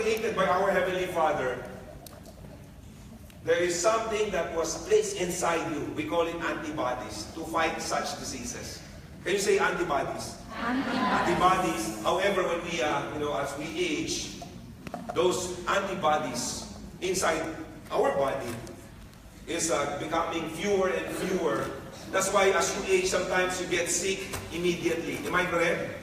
created by our Heavenly Father, there is something that was placed inside you. We call it antibodies to fight such diseases. Can you say antibodies? Antibodies. However, when we, as we age, those antibodies inside our body is becoming fewer and fewer. That's why as you age, sometimes you get sick immediately. Am I correct?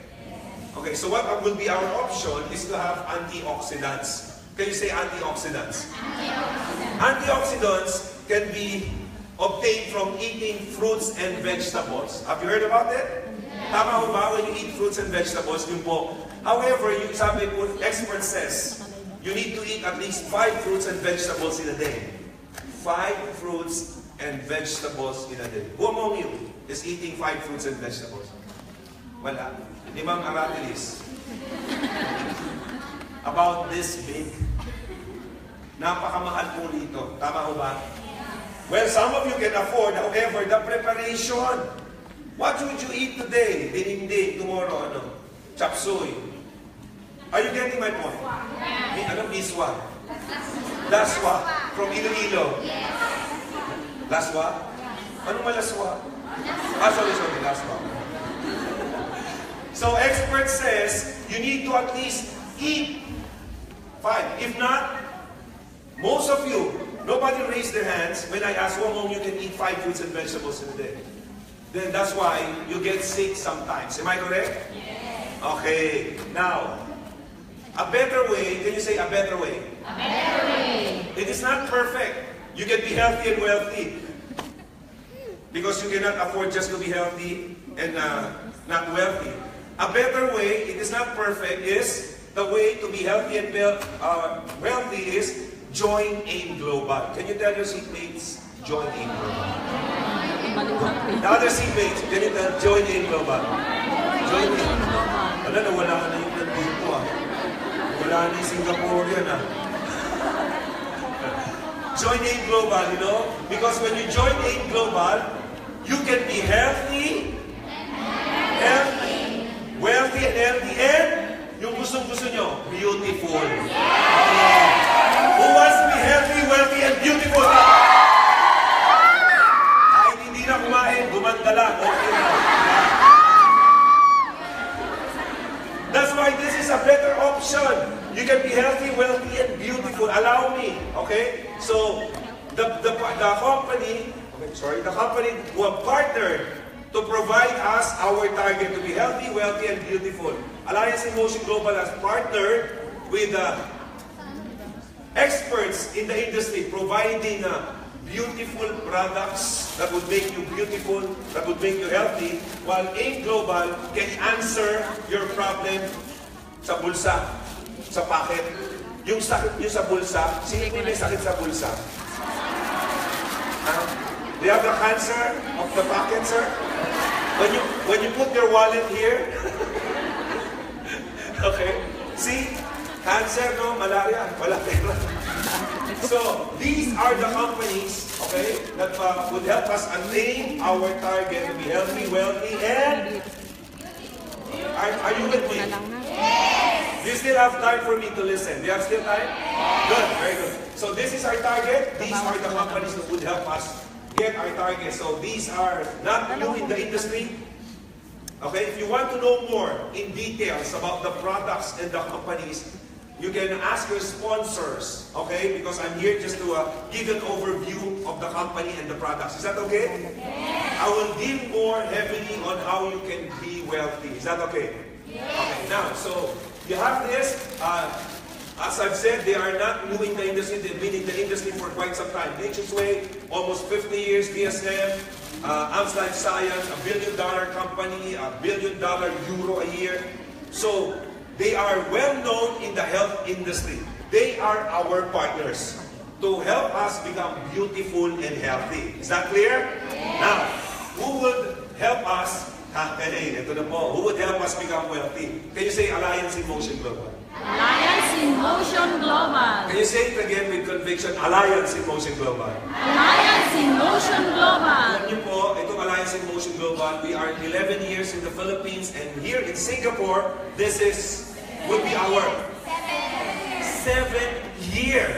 Okay, so what will be our option is to have antioxidants. Can you say antioxidants? Antioxidants can be obtained from eating fruits and vegetables. Have you heard about it? Tama ho ba when you eat fruits and vegetables? Yun po. However, yung sabi po, expert says, you need to eat at least 5 fruits and vegetables in a day. 5 fruits and vegetables in a day. Who among you is eating 5 fruits and vegetables? Wala. Limang aratilis. About this big. Napakamahal po rito. Tama ho ba? Well, some of you can afford, however, the preparation. What would you eat today? Dinding, tomorrow, chop suey. Are you getting my point? Biswa? Laswa? From Iloilo? Laswa? Anong malaswa? Sorry, laswa. So, expert says, you need to at least eat 5. If not, most of you, nobody raised their hands when I ask who among you can eat 5 fruits and vegetables in a day. Then that's why you get sick sometimes. Am I correct? Yes. Okay. Now, a better way, can you say a better way? A better way. It is not perfect. You can be healthy and wealthy. Because you cannot afford just to be healthy and not wealthy. A better way, it is not perfect, is the way to be healthy and wealthy is join AIM Global. Can you tell your seatmates, join AIM Global? The other seatmates, can you tell, join AIM Global? Join AIM Global. Wala na, wala ka na yung nandito Wala na yung Singaporean Join AIM Global, because when you join AIM Global, you can be healthy, wealthy and healthy, and yung gusto nyo, beautiful. Who wants to be healthy, wealthy, and beautiful? Kahit hindi na kumain, gumanda lang. Okay na. That's why this is a better option. You can be healthy, wealthy, and beautiful. Allow me. Okay? So, the company who have partnered to provide us our target to be healthy, wealthy, and beautiful. Alliance in Motion Global has partnered with experts in the industry providing beautiful products that would make you beautiful, that would make you healthy, while AIM Global can answer your problem sa bulsa, sa pocket. Yung sakit nyo sa bulsa, sino po may sakit sa bulsa? Do you have the cancer of the pocket, sir? When you put your wallet here, okay? See? Cancer, no? Malaria. Wala pera. So, these are the companies, okay, that would help us attain our target to be healthy, wealthy, and... Are you with me? Yes! Do you still have time for me to listen? Do you have still time? Yes. Good, very good. So, this is our target. These are the companies that would help us get our target. So, these are not new in the industry. Okay, if you want to know more in details about the products and the companies, you can ask your sponsors, okay? Because I'm here just to give an overview of the company and the products. Is that okay? Yes. I will deal more heavily on how you can be wealthy. Is that okay? Yes. Okay, now, so you have this. As I've said, they are not new in the industry. They've been in the industry for quite some time. Nature's Way, almost 50 years. DSM, A.S.T.I.G Science, $1 billion company, $1 billion euro a year. So, they are well known in the health industry. They are our partners to help us become beautiful and healthy. Is that clear? Yes. Now, who would help us? Ito na po. Who would help us become wealthy? Can you say Alliance in Motion Global? Alliance in Motion Global. Can you say it again with conviction? Alliance in Motion Global. Alliance in Motion Global. Alam niyo po, itong Alliance in Motion Global, we are 11 years in the Philippines, and here in Singapore, this would be our 7 year.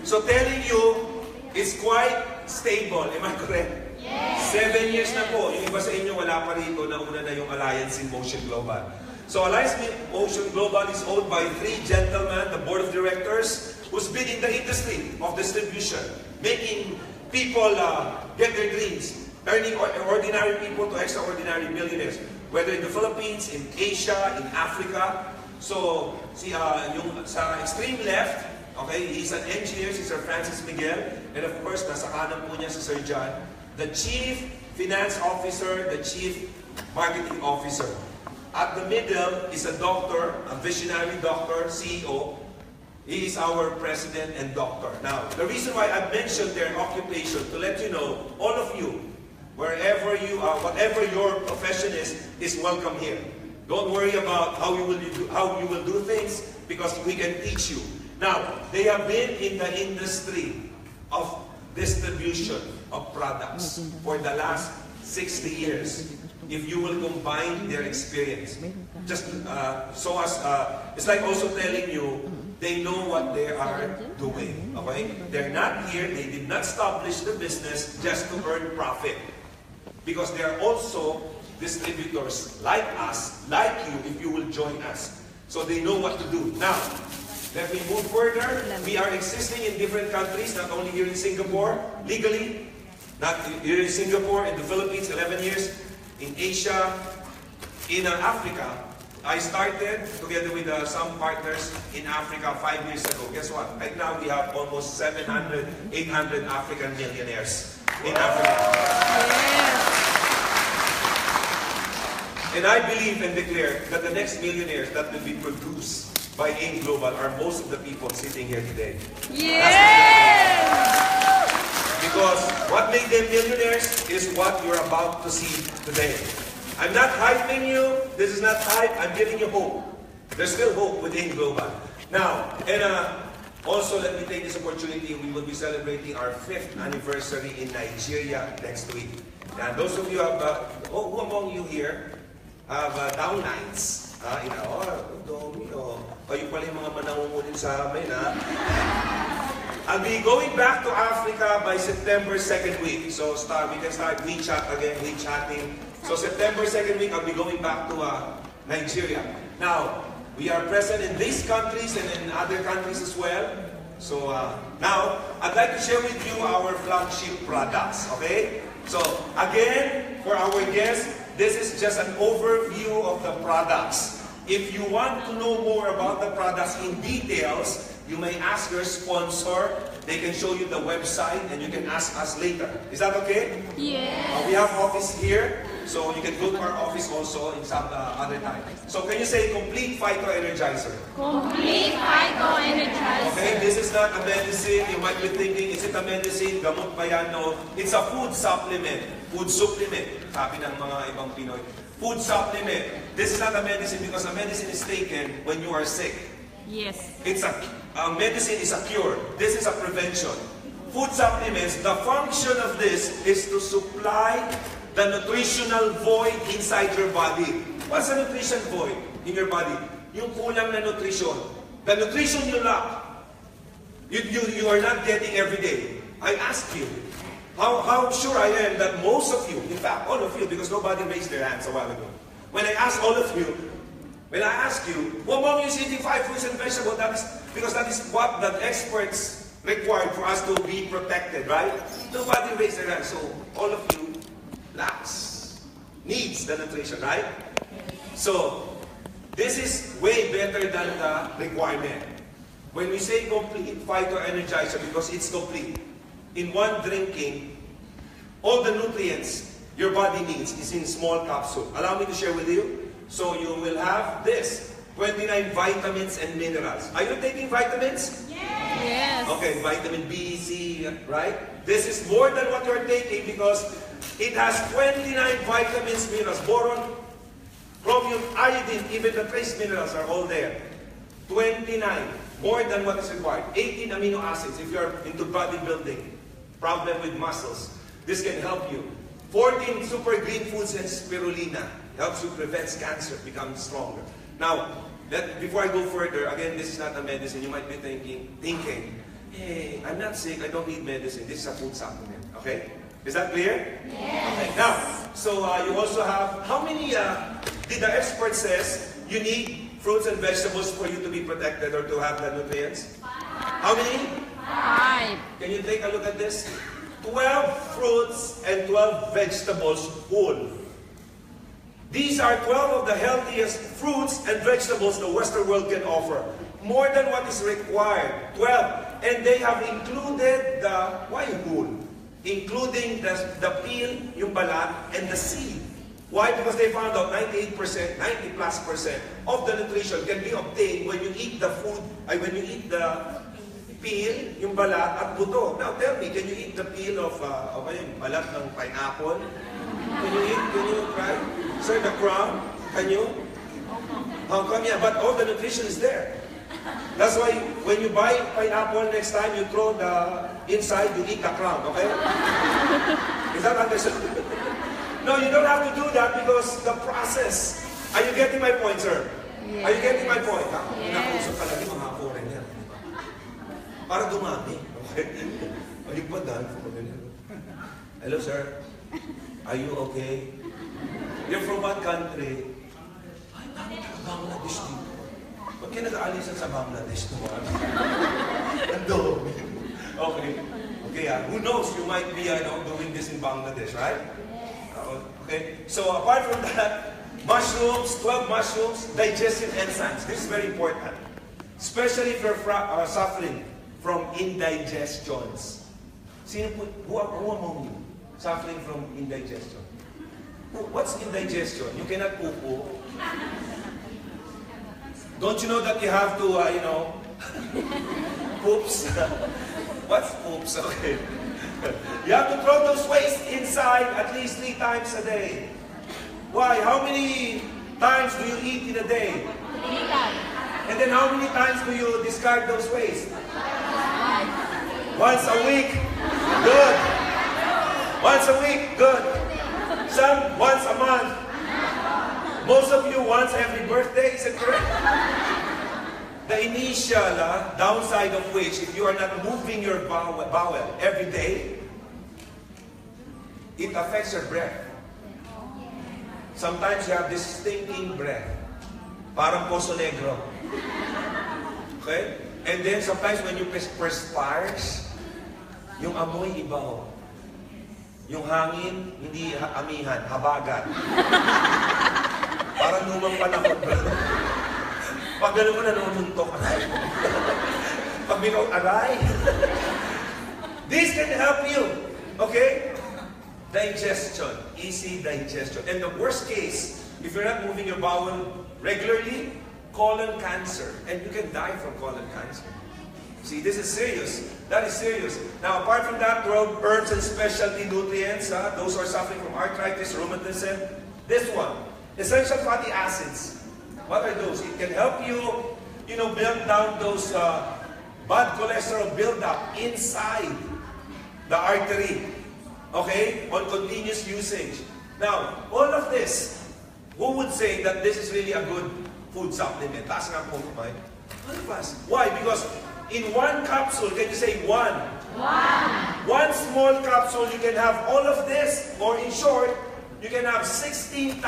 So telling you, it's quite stable. Am I correct? Yes. 7 years na po. Yung iba sa inyo wala pa rito, nauna na yung Alliance in Motion Global. So Alliance in Motion Global is owned by 3 gentlemen, the board of directors, who's been in the industry of distribution, making people get their dreams, turning ordinary people to extraordinary millionaires, whether in the Philippines, in Asia, in Africa. So, yung sa extreme left, okay, he's an engineer, si Sir Francis Miguel, and of course, nasa kanan po niya si Sir John, the Chief Finance Officer, the Chief Marketing Officer. At the middle is a doctor, a visionary doctor, CEO. He is our president and doctor. Now, the reason why I mentioned their occupation, to let you know, all of you, wherever you are, whatever your profession is welcome here. Don't worry about how you will do things, because we can teach you. Now, they have been in the industry of distribution of products for the last 60 years. If you will combine their experience, just so as it's like also telling you, they know what they are doing. Okay, they're not here. They did not establish the business just to earn profit, because they are also distributors like us, like you, if you will join us. So they know what to do. Now, let me move further. We are existing in different countries, not only here in Singapore, legally, not here in Singapore, in the Philippines, 11 years, in Asia, in Africa. I started together with some partners in Africa 5 years ago. Guess what? Right now we have almost 700, 800 African millionaires in Africa. Yes. And I believe and declare that the next millionaires that will be produced by AIM Global are most of the people sitting here today. Yes. Because what made them millionaires is what you're about to see today. I'm not hyping you. This is not hype. I'm giving you hope. There's still hope with AIM Global. Now, and also let me take this opportunity. We will be celebrating our 5th anniversary in Nigeria next week. And those of you have, who among you here have downlines? Kayo pala yung mga manangungunin sa amin, ha? I'll be going back to Africa by September 2nd week. So we can start WeChat again, WeChatting. So September 2nd week, I'll be going back to Nigeria. Now, we are present in these countries and in other countries as well. So now, I'd like to share with you our flagship products, okay? So again, for our guests, this is just an overview of the products. If you want to know more about the products in details, you may ask your sponsor. They can show you the website and you can ask us later. Is that okay? Yes. We have office here, so you can go to our office also in some other time. So can you say complete Phyto Energizer? Complete Phyto Energizer. Okay, this is not a medicine. You might be thinking, is it a medicine? Gamot ba yan? No. It's a food supplement. Food supplement. Sabi ng mga ibang Pinoy. Food supplement. This is not a medicine because a medicine is taken when you are sick. Yes. It's a medicine is a cure. This is a prevention. Food supplements, the function of this is to supply the nutritional void inside your body. What's a nutrition void in your body? Yung kulang na nutrition. The nutrition you lack, you are not getting every day. I ask you, how sure I am that most of you, in fact, all of you, because nobody raised their hands a while ago. When I ask all of you, when I ask you, what among you is eating 5 fruits and vegetables? That is because that is what the experts required for us to be protected, right? Nobody raised their hands, so all of you needs the nutrition, right? So this is way better than the requirement. When we say complete Phyto Energizer, because it's complete. In one drinking, all the nutrients your body needs is in small capsule. Allow me to share with you. So you will have this, 29 vitamins and minerals. Are you taking vitamins? Yes. Okay, vitamin B, C, right? This is more than what you're taking because it has 29 vitamins, minerals, boron, chromium, iodine, even the trace minerals are all there. 29, more than what is required. 18 amino acids if you're into bodybuilding, problem with muscles. This can help you. 14 super green foods and spirulina. Helps you prevent cancer, become stronger. Now, Before I go further, again, this is not a medicine. You might be thinking, hey, I'm not sick, I don't need medicine. This is a food supplement. Okay? Is that clear? Yes. Okay. Now, so you also have, how many, did the expert says, you need fruits and vegetables for you to be protected or to have the nutrients? 5. How many? 5. Can you take a look at this? 12 fruits and 12 vegetables whole. These are 12 of the healthiest fruits and vegetables the Western world can offer. More than what is required. 12. And they have included the, why whole? Including the peel, yung balat, and the seed. Why? Because they found out 98%, 90+% of the nutrition can be obtained when you eat the food, when you eat the peel, yung balat, at buto. Now tell me, can you eat the peel of, yung balat ng pineapple? Can you try? Sir, the crown, can you? How come? Yeah, but all the nutrition is there. That's why when you buy pineapple next time, you throw the inside, you eat the crown, okay? Is that understood? No, you don't have to do that because the process. Are you getting my point, sir? Yes. Are you getting my point? Yes. Inakusap talaga mga foreigner. Para dumami. Okay? Paligpadan. Hello, sir. Are you okay? You're from what country? Ay, Bangladesh dito. Ba't kayo nag-aalisan sa Bangladesh naman? Ando. Okay. Okay, who knows? You might be doing this in Bangladesh, right? Okay. So apart from that, mushrooms, 12 mushrooms, digestive enzymes. This is very important. Especially if you're suffering from indigestions. Who among you suffering from indigestion? What's indigestion? You cannot poo-poo. Don't you know that you have to, poops? What's poops? Okay. You have to throw those waste inside at least 3 times a day. Why? How many times do you eat in a day? 3 times. And then how many times do you discard those waste? Once a week. Good. Once a week. Good. Some once a month. Most of you once every birthday. Is it correct? The initial downside of which, if you are not moving your bowel every day, it affects your breath. Sometimes you have this stinking breath. Parang Poso Negro. Okay? And then sometimes when you perspires, yung amoy ibaw. Yung hangin, hindi amihan, habagat. Parang lumang panahon. Pag gano'n mo nanununtok, aray. Pag binaw, aray. This can help you. Okay? Digestion. Easy digestion. And the worst case, if you're not moving your bowel regularly, colon cancer. And you can die from colon cancer. See, this is serious. That is serious. Now, apart from that, 12 herbs and specialty nutrients, those who are suffering from arthritis, rheumatism. This one, essential fatty acids. What are those? It can help you, build down those bad cholesterol buildup inside the artery. Okay? On continuous usage. Now, all of this, who would say that this is really a good food supplement? Taas nga po kamay. Why? Because in one capsule, can you say one? One small capsule, you can have all of this, or in short, you can have 16,000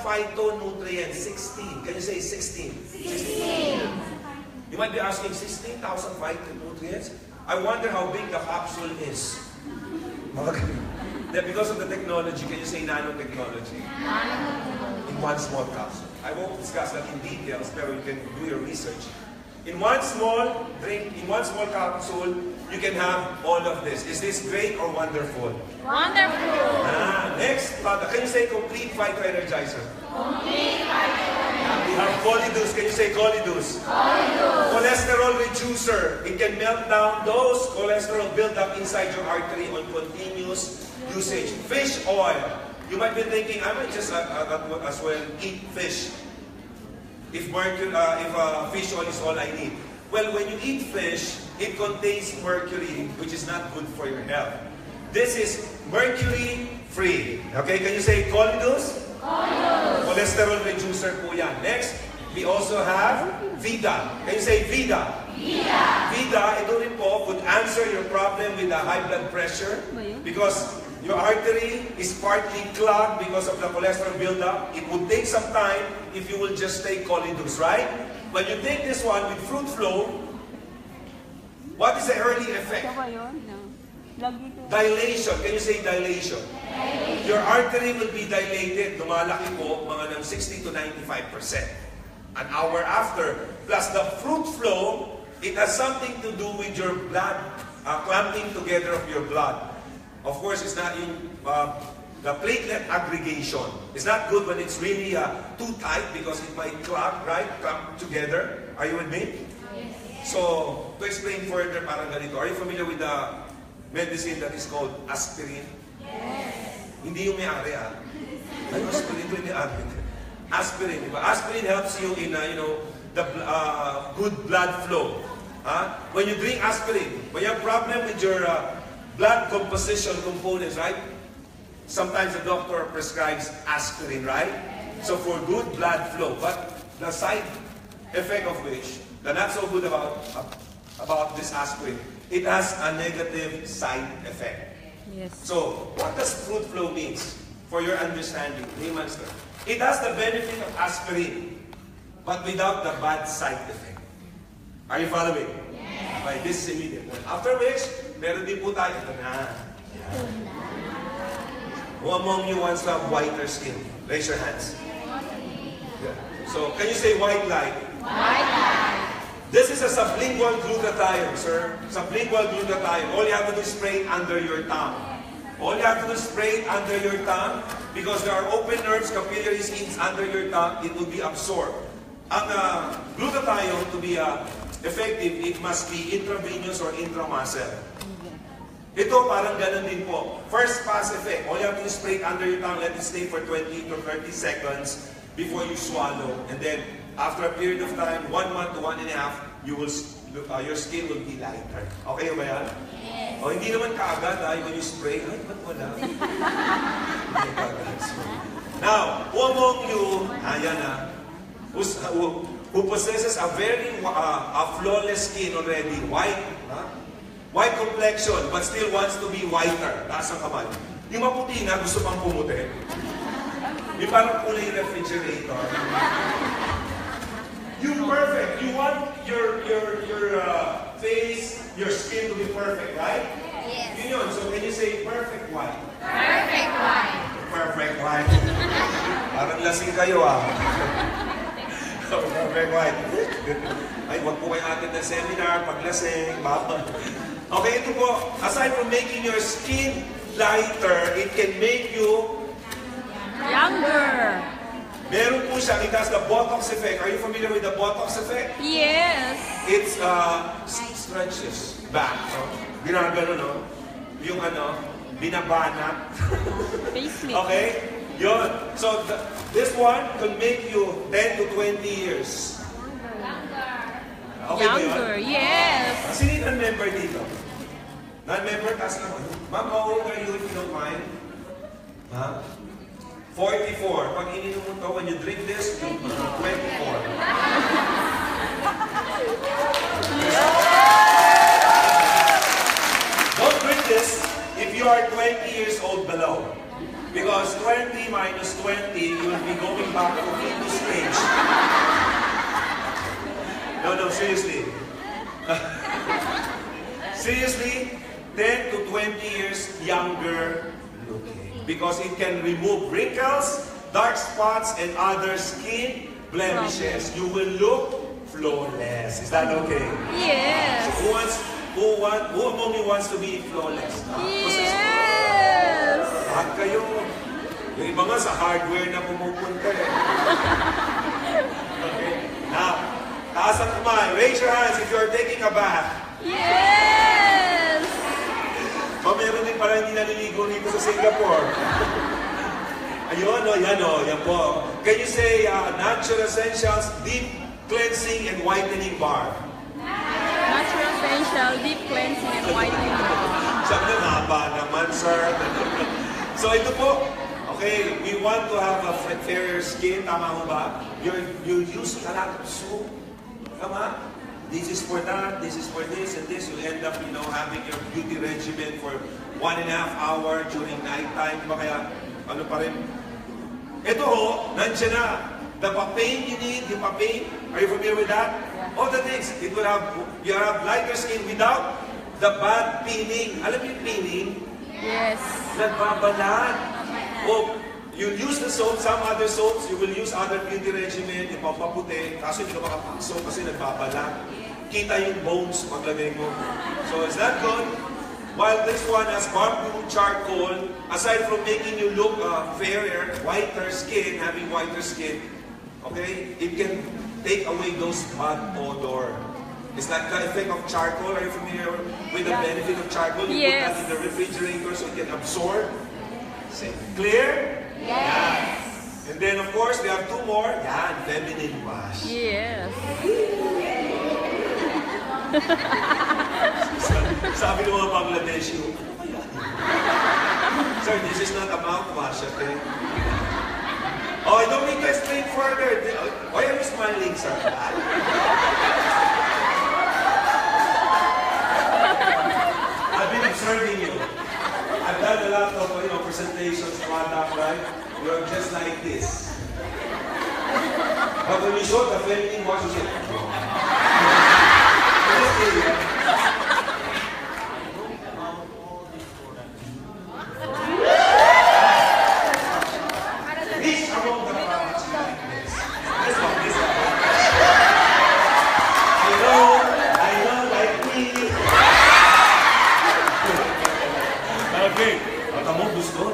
phytonutrients. 16. Can you say 16? 16. You might be asking, 16,000 phytonutrients? I wonder how big the capsule is. Because of the technology, can you say nanotechnology? In one small capsule. I won't discuss that in details, but you can do your research. In one small capsule, you can have all of this. Is this great or wonderful? Wonderful. Next, can you say complete phytoenergizer? Complete phytoenergizer. We have Colidus. Can you say Colidus? Colidus. Cholesterol reducer. It can melt down those cholesterol built up inside your artery on continuous usage. Fish oil. You might be thinking, I might just as well eat fish. If fish oil is all I need. Well, when you eat fish, it contains mercury, which is not good for your health. This is mercury-free. Okay, can you say Colidus? Colidus. Cholesterol reducer po yan. Next, We also have Vida. Can you say Vida? Vida. Vida, ito rin po, could answer your problem with a high blood pressure because your artery is partly clogged because of the cholesterol buildup. It would take some time if you will just take Colidus, right? When you take this one with Fruit Flow, what is the early effect? Dilation. Can you say dilation? Your artery will be dilated. Lumalaki po mga ng 60 to 95%. An hour after. Plus the Fruit Flow, it has something to do with your blood, clamping together of your blood. Of course, it's not in the platelet aggregation. It's not good when it's really too tight because it might clog, right? Clamp together. Are you with me? Yes. So, to explain further, parang ganito. Are you familiar with the medicine that is called aspirin? Yes. Hindi yung may-ari, Ay, aspirin ito yung may-ari. Aspirin, diba? Aspirin helps you in, the good blood flow. When you drink aspirin, when you have problem with your blood composition components, right? Sometimes the doctor prescribes aspirin, right? So for good blood flow. But the side effect of which, the not so good about this aspirin, it has a negative side effect. Yes. So what does Fruit Flow means for your understanding? Hey, Master. It has the benefit of aspirin, but without the bad side effect. Are you following? Yes. Right, this is immediate. After which, meron din po tayo. Ito na. Who among you wants to have whiter skin? Raise your hands. Yeah. So, can you say white light? White light. This is a sublingual glutathione, sir. Sublingual glutathione. All you have to do is spray it under your tongue. All you have to do is spray it under your tongue because there are open nerves, capillary skins under your tongue. It will be absorbed. Ang glutathione, to be effective, it must be intravenous or intramuscle. Ito parang ganun din po. First pass effect. All you have to do is spray it under your tongue, let it stay for 20 to 30 seconds before you swallow. And then, after a period of time, 1 month to 1.5, you will, your skin will be lighter. Okay ba yan? Yes. O hindi naman kaagad, when you spray, ay, ba't wala? Now, who among you, who possesses a very flawless skin already, white, white complexion, but still wants to be whiter. Taas ang kamay. Yung maputi na, gusto pang pumuti. Yung parang kulay refrigerator. You perfect. You want your face, your skin to be perfect, right? Yes. Yun yun. So can you say perfect white? Perfect white. Perfect white. Parang lasing kayo, Perfect white. Ay, wag po kayo atin ng seminar, paglasing, bawal. Okay, ito po, aside from making your skin lighter, it can make you younger. Meron po siya, it has the Botox effect. Are you familiar with the Botox effect? Yes. It's stretches back. Ginagano, no? Yung binabanat. Okay? Yun. So, this one can make you 10 to 20 years. Okay Younger, yes. Sino yung non-member dito? Non-member, taas naman. Ma'am, how old are you if you don't mind? 44. Pag ininom mo to, when you drink this, 24. Don't drink this if you are 20 years old below. Because 20 minus 20, you will be going back to fetus stage. No, seriously. Seriously, 10 to 20 years younger looking. Because it can remove wrinkles, dark spots, and other skin blemishes. You will look flawless. Is that okay? Yes. So who among you wants to be flawless? Yes. Lahat kayo. Yung iba nga sa hardware na pumupunta Okay? Now, taas ang kamay. Raise your hands if you are taking a bath. Yes! Meron din pala hindi naliligo dito sa Singapore. Ayun, yan po. Can you say Natural Essentials Deep Cleansing and Whitening Bar? Natural Essential Deep Cleansing and Whitening Bar. Sabi na, haba naman, sir. So ito po, Okay, we want to have a fairer skin, tama mo ba? You're using a lot of soap. Tama? This is for that, this is for this, and this. You end up, having your beauty regimen for 1.5 hours during nighttime. Diba kaya, ano pa rin? Ito nandiyan na. The papain you need, the papain. Are you familiar with that? Yeah. All the things. It will have, you have lighter skin without the bad peeling. Alam mo yung peeling? Yes. Nagbabalat. Oh, you use the soap, some other soaps, you will use other beauty regimen, ipapaputi, kaso hindi ka makapasok kasi nagbabalat. Kita yung bones paglagay mo. So is that good? While this one has bamboo charcoal, aside from making you look fairer, whiter skin, having whiter skin, okay, it can take away those bad odor. It's like the effect of charcoal. Are you familiar with the benefit of charcoal? You put that in the refrigerator so it can absorb. Clear? Yes. And then of course, we have 2 more. Yan, feminine wash. Yes. Sabi ng mga Bangladeshi, ano ba yan? Sir, this is not a mouthwash, okay? Oh, I don't need to explain further. Why are you smiling, sir? I've been observing you. I've done a lot of presentations, product, right? You're just like this. But when you show the feminine wash, you say, Which among the products you like this? This one. I know, like me. Okay. Tamo, gusto.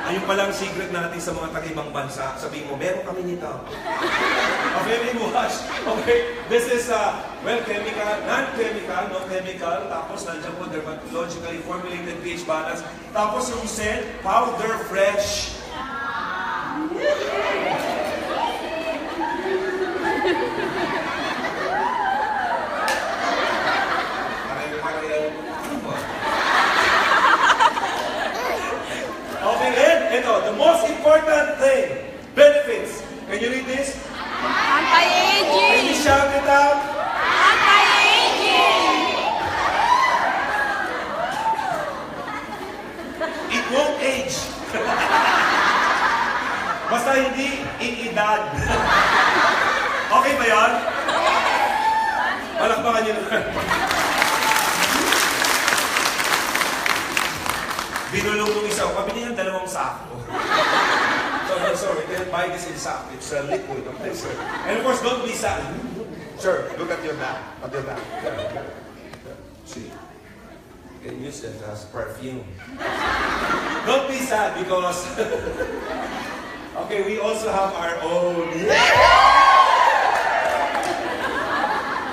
Ayun palang secret natin sa mga taga-ibang bansa. Sabihin mo, meron kami nito. A feminine wash. Okay. This is, chemical, non-chemical, no chemical. Tapos, nandiyan po, dermatologically formulated pH balance. Tapos, yung scent, powder fresh. Okay, and ito, the most important thing, benefits. Can you read this? Anti-aging. Can you shout it out? Anti-aging. It won't age. Basta hindi in-edad. Okay ba yan? Palakpakan nyo naman. Binulong nung isa, pabili ng 2 sako. Sorry, can't buy this in sack. It's a liquid, okay, sir. And of course, don't be sad. Sir, look at your back. At your back. See? You can use it as perfume. Don't be sad because... okay, we also have our own...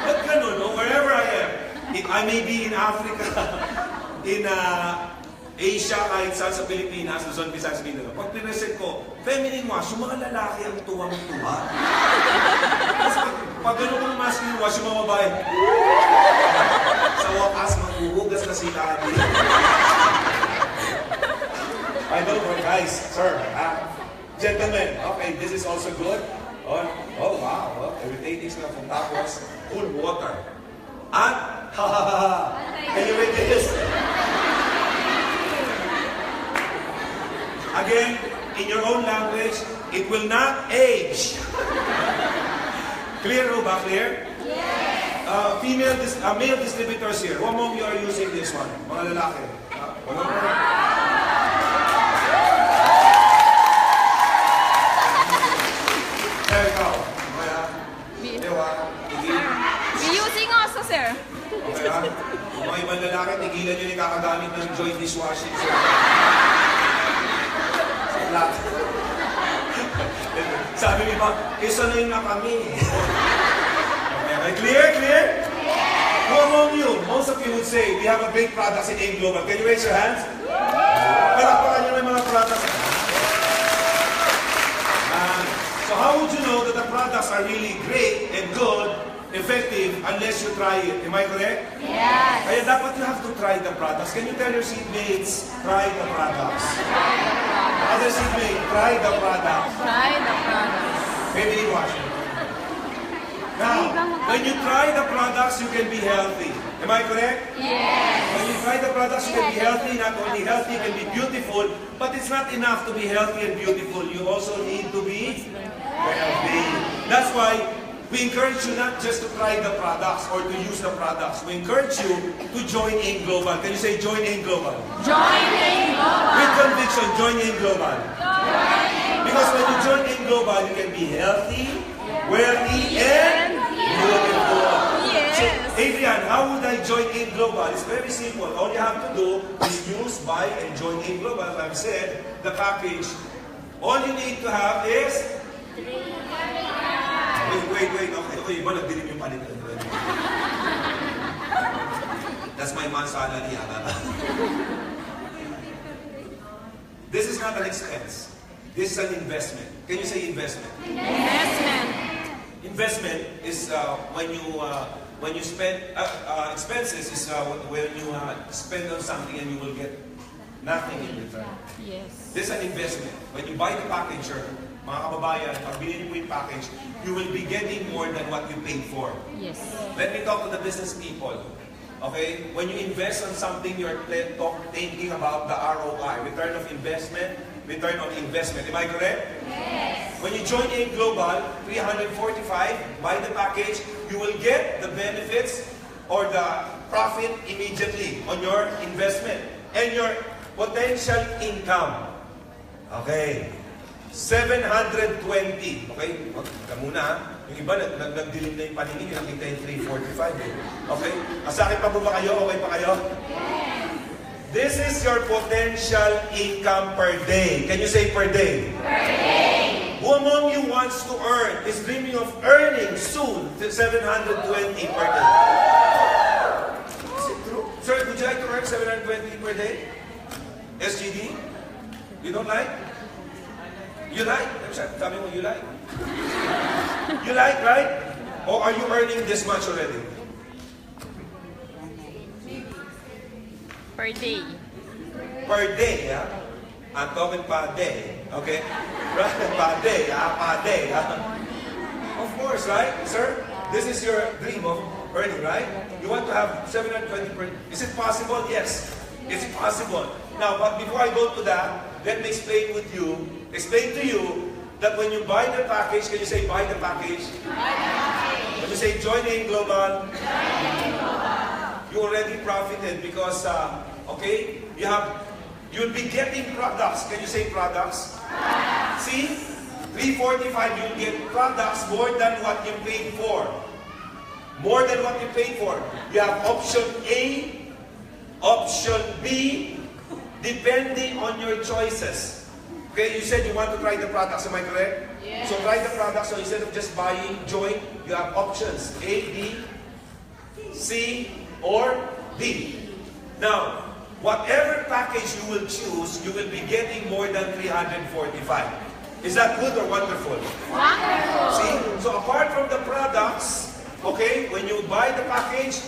But ganun, no? Wherever I am, if I may be in Africa, in Asia, kahit saan sa Pilipinas, Luzon, Visayas, Mindanao. Pag pinesent ko, feminine wash, yung mga lalaki ang tuwang-tuwa. Kasi pag gano'n ko ng masculine wash, yung mga babae, sa wakas, maghuhugas na si Daddy. I don't know, guys, sir, gentlemen, okay, this is also good. Oh wow, irritating stuff. Tapos, cool water. At, can you read this? Again, in your own language, it will not age. Clear ba? Clear? Yes. Male distributors here. Who among you are using this one? Mga lalaki. Wala mo. There you go. Diba? We using also, sir. Okay ha? Mga ibang lalaki, tigilan nyo yung kakagamit ng joint dishwashing. Sabi niyo ba, isanay na kami. Okay, clear? Clear? Yes. Who among you, most of you would say, we have a great products in AIM Global. Can you raise your hands? Palakpakan nyo ng mga products. So how would you know that the products are really great and good effective unless you try it. Am I correct? Yes. Kaya dapat you have to try the products. Can you tell your seatmates, try the products? Other seatmate, try the products. Try the products. Maybe wash it. Now, when you try the products, you can be healthy. Am I correct? Yes. When you try the products, you can be healthy. Not only healthy, you can be beautiful. But it's not enough to be healthy and beautiful. You also need to be healthy. That's why we encourage you not just to try the products or to use the products. We encourage you to join in global. Can you say join in global? Join in global. With conviction, join in global. Because when you join in global, you can be healthy, wealthy, and beautiful. Yes. So, Adrian, how would I join in global? It's very simple. All you have to do is use, buy, and join in global. As I've said, the package. All you need to have is... Wait. Okay, iba nagdilim yung palit. That's my month's salary. This is not an expense. This is an investment. Can you say investment? Investment. Investment is when you spend expenses is when you spend on something and you will get nothing in return. Yes. This is an investment. When you buy the package, mga kababayan, pag binili mo yung package, you will be getting more than what you paid for. Yes. Let me talk to the business people. Okay? When you invest on something, you're thinking about the ROI, return of investment, return on investment. Am I correct? Yes. When you join in Global, 345, buy the package, you will get the benefits or the profit immediately on your investment and your potential income. Okay. 720. Okay? Huwag muna. Yung iba, nagdilim na yung paningin. Yung nakita yung 345. Eh. Okay? Sa akin pa po ba kayo? Okay pa kayo? Yes. This is your potential income per day. Can you say per day? Per day. Who among you wants to earn, is dreaming of earning soon 720 per day? Is it true? Sir, would you like to earn 720 per day? SGD? You don't like? You like? Sabi mo, you like? You like, right? Or are you earning this much already? Per day. Per day, yeah? I'm talking per day, okay? Right? Per day, per day. Of course, right, sir? This is your dream of earning, right? You want to have 720 per day. Is it possible? Yes, it's possible. Now, but before I go to that, let me explain to you that when you buy the package, can you say buy the package? Buy the package. When you say join in global, Join in global. you already profited because, okay, you'll be getting products. Can you say products? See? 345, you'll get products more than what you paid for. More than what you paid for. You have option A, option B, depending on your choices. Okay, you said you want to try the products, am I correct? Yes. So try the products, so instead of just buying, join, you have options A, B, C, or D. Now, whatever package you will choose, you will be getting more than 345. Is that good or wonderful? Wonderful. See? So apart from the products, okay, when you buy the package,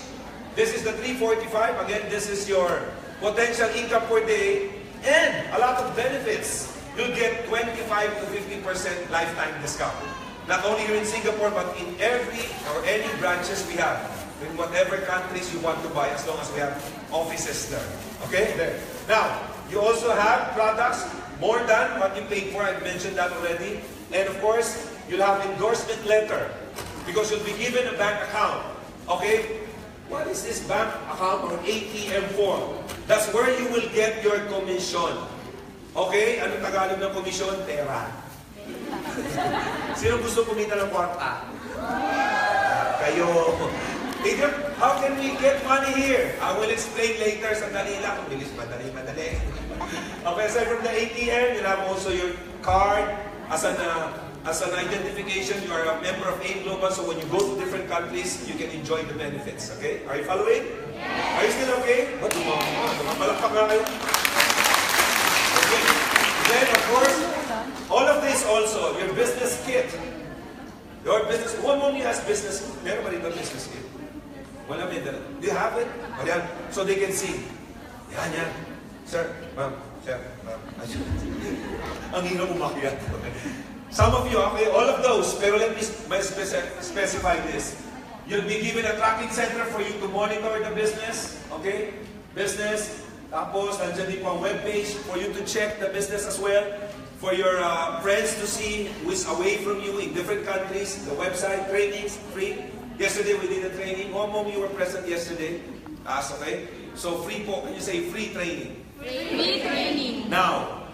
this is the 345. Again, this is your potential income per day and a lot of benefits. You'll get 25 to 50% lifetime discount. Not only here in Singapore, but in every or any branches we have. In whatever countries you want to buy, as long as we have offices there. Okay? There. Now, you also have products more than what you paid for. I mentioned that already. And of course, you'll have endorsement letter because you'll be given a bank account. Okay? What is this bank account or ATM for? That's where you will get your commission. Okay? Anong Tagalog ng commission? Pera. Sino gusto kumita ng kwarta? Kayo. Adrian, how can we get money here? I will explain later. Sandali lang. Bilis, madali. Okay, aside from the ATM, you have also your card as an identification. You are a member of A Global, so when you go to different countries, you can enjoy the benefits. Okay? Are you following? Yes. Are you still okay? Ba't malakpak nga kayo? Okay. Then, of course, all of this also, your business kit. Your business, who among you has business? Meron ba rito business kit? Wala, may dala. Do you have it? O yan. So they can see. Yan, yan. Sir, ma'am, sir, ma'am. Ang hirap umakyat. Some of you, okay, all of those, pero let me specify this. You'll be given a tracking center for you to monitor the business, okay? Business, tapos nandiyan din po ang webpage for you to check the business as well, for your friends to see who is away from you in different countries, the website, trainings, free. Yesterday we did a training. How many of you were present yesterday? Okay? So free po, can you say free training? Free training. Now,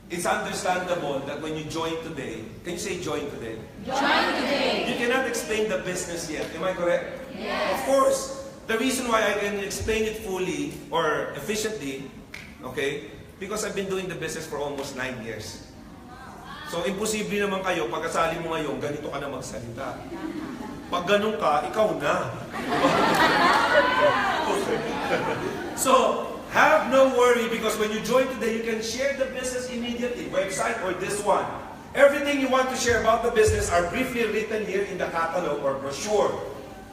it's understandable that when you join today, can you say join today? Join today. You cannot explain the business yet, am I correct? Yes. Of course. The reason why I can explain it fully or efficiently, okay, because I've been doing the business for almost 9 years. So, imposible naman kayo, pagkasali mo ngayon, ganito ka na magsalita. Pag ganun ka, ikaw na. So, have no worry because when you join today, you can share the business immediately, website or this one. Everything you want to share about the business are briefly written here in the catalog or brochure.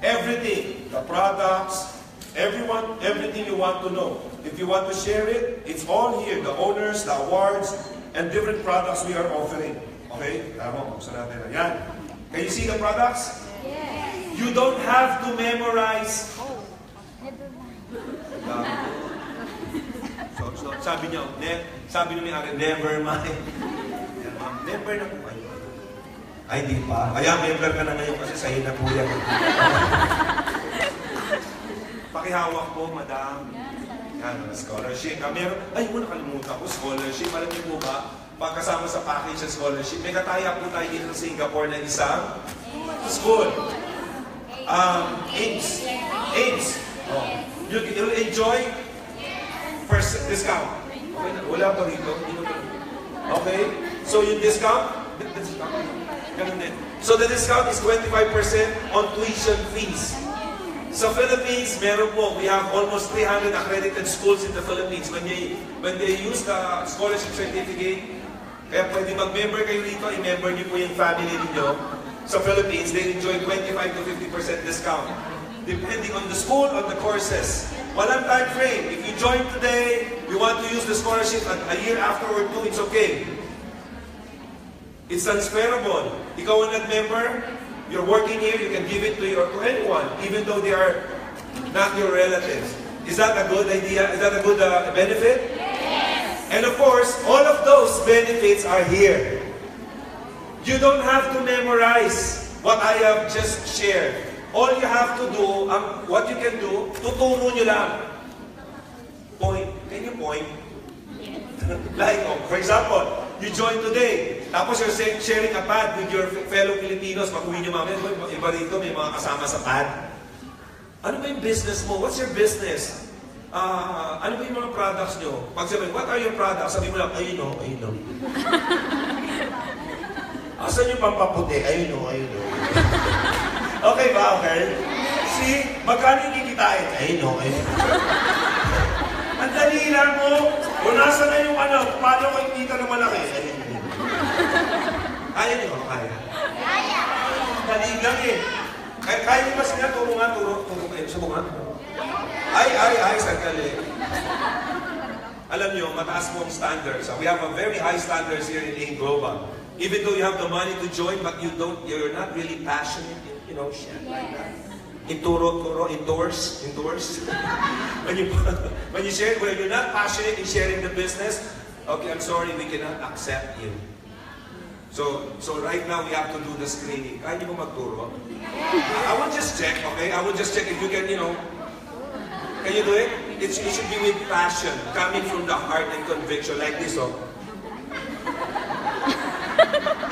Everything, the products, everything you want to know. If you want to share it, it's all here. The owners, the awards, and different products we are offering. Okay? Tama, buksan natin na yan. Can you see the products? Yes. You don't have to memorize. So sabi niya, sabi ni Ari, never mind. Never na po kayo. Ay, di pa. Kaya member ka na ngayon kasi sa'yo na po yan. Pakihawak po, madam. Yan, scholarship. Meron, ay, nakalimutan ko, scholarship. Alam niyo po ba, pagkasama sa package ng scholarship, may kataya po tayo dito sa Singapore na isang school. AIDS. Oh. You'll enjoy first discount. Okay, wala pa rito. Okay? So yung discount, ganun din. So the discount is 25% on tuition fees. Sa Philippines, meron po, we have almost 300 accredited schools in the Philippines. When they use the scholarship certificate, kaya pwede mag-member kayo rito, i-member niyo po yung family niyo. Sa Philippines, they enjoy 25 to 50% discount. Depending on the school, on the courses. Walang time frame. If you join today, you want to use the scholarship a year after or two, it's okay. It's transferable. Ikaw ang nag-member, you're working here, you can give it to anyone, even though they are not your relatives. Is that a good idea? Is that a good benefit? Yes. And of course, all of those benefits are here. You don't have to memorize what I have just shared. All you have to do, what you can do, tuturo nyo lang. Point. Can you point? Like, for example, you join today, tapos you're sharing a pad with your fellow Filipinos, pag-uwi nyo mamaya, iba rito, may mga kasama sa pad. Ano ba yung business mo? What's your business? Ano ba yung mga products nyo? Pag sabihin, what are your products? Sabi mo lang, ayun o. Asan yung pampaputi? Ayun o. Okay ba? Okay? See? Magkano yung kikitain? Ayun o. Ang dali lang mo. Kung nasa na yung paano ko ikita na malaki? Kaya niyo? Kaya? Kaya. Dali lang eh. Kaya niyo ba sila? Turo kayo. Subukan. Ay, sagdali. Alam niyo, mataas po ang standards. We have a very high standards here in AIM Global. Even though you have the money to join, but you're not really passionate, shit like that. Ituro, endorse. when you share, when you're not passionate in sharing the business, okay, I'm sorry, we cannot accept you. So right now we have to do the screening. Kaya niyo ba magturo? I will just check, okay? I will just check if you can, can you do it? It should be with passion, coming from the heart and conviction, like this, oh.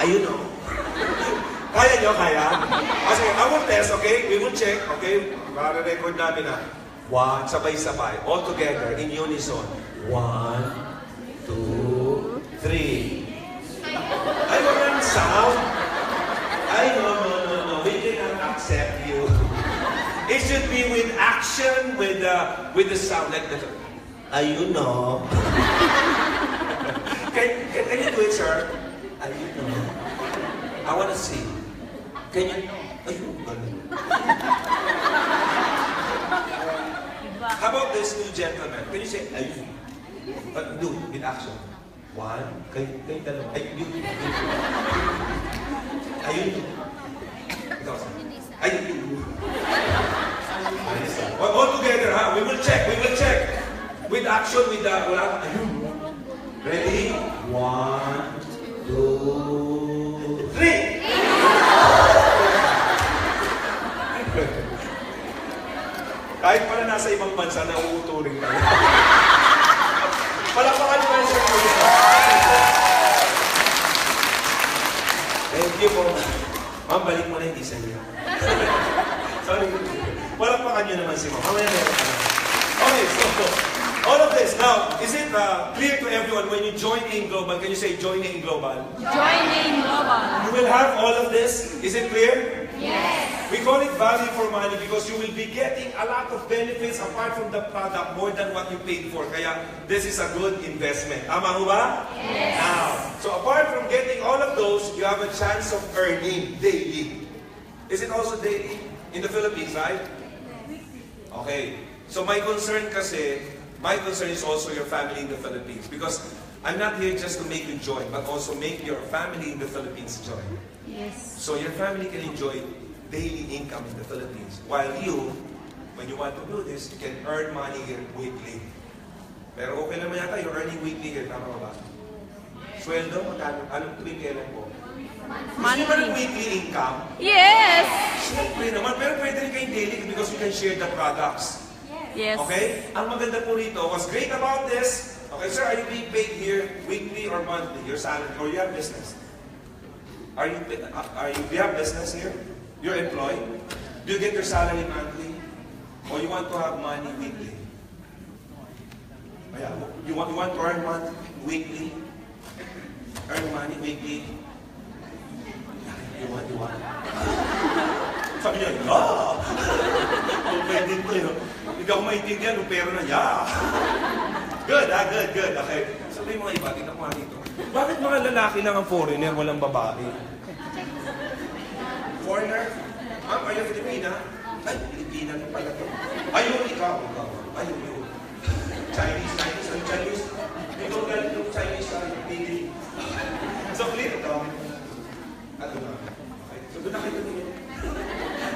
Ayun, oh. Kaya nyo, kaya? Kasi, I will test, okay? We will check, okay? Para record namin na. One, sabay-sabay. All together, in unison. 1, 2, 3. Ay, walang sound. Ay, no. We cannot accept you. It should be with action, with the sound. Like that. Ayun, no. Can you do it, sir? Ayun, no. I want to see. Kanya, ayun, ganun. How about these two gentlemen? Can you say, ayun? But do, with action. One, kayo dalawa. Ayun. Ayun. Ikaw, ayun. All together, ha? We will check. With action, with the, wala, ayun. Ready? 1, 2, 3! Kahit pala nasa ibang bansa, nauuturing tayo. Palakpakan nyo kayo sa mga. Thank you po. Ma'am, balik mo na yung isa niya. Sorry. Palakpakan nyo naman si Ma'am. Mamaya meron ka na. Okay, so all of this. Now, is it clear to everyone when you join in Global? Can you say join in Global? Join in Global. You will have all of this. Is it clear? Yes. We call it value for money because you will be getting a lot of benefits apart from the product more than what you paid for. Kaya this is a good investment. Tama ho ba? Yes. Now, so apart from getting all of those, you have a chance of earning daily. Is it also daily in the Philippines, right? Okay. So my concern is also your family in the Philippines because I'm not here just to make you join, but also make your family in the Philippines join. Yes. So your family can enjoy daily income in the Philippines. While you, when you want to do this, you can earn money here weekly. Pero okay naman yata, you're earning weekly here, tama ba? Sweldo, magkano? Anong tuwing kailan po? Gusto mo ng weekly income? Yes! Siyempre naman, pero pwede rin kayong daily because you can share the products. Yes. Okay? Ang maganda po rito, what's great about this, okay, sir, are you being paid here weekly or monthly? Your salary, or you have business? Do you have business here? You're employed? Do you get your salary monthly? Or you want to have money weekly? You want to earn money weekly? Earn money weekly? You want? Sabi niya, yeah! Pwede ito yun. Hindi ako maintindihan, pero na, yeah! Good. Okay. Sabi mga iba, tingnan ko nga dito. Bakit mga lalaki lang ang foreigner, walang babae? Foreigner? Ma'am, are you Filipina? Ay, Filipina din pala to. Ayun, ikaw. Ayun. Chinese. Ano Chinese? Ikaw galing yung Chinese sa Pili. So, clear ito. Ano na? Okay. So, doon na kayo tingin.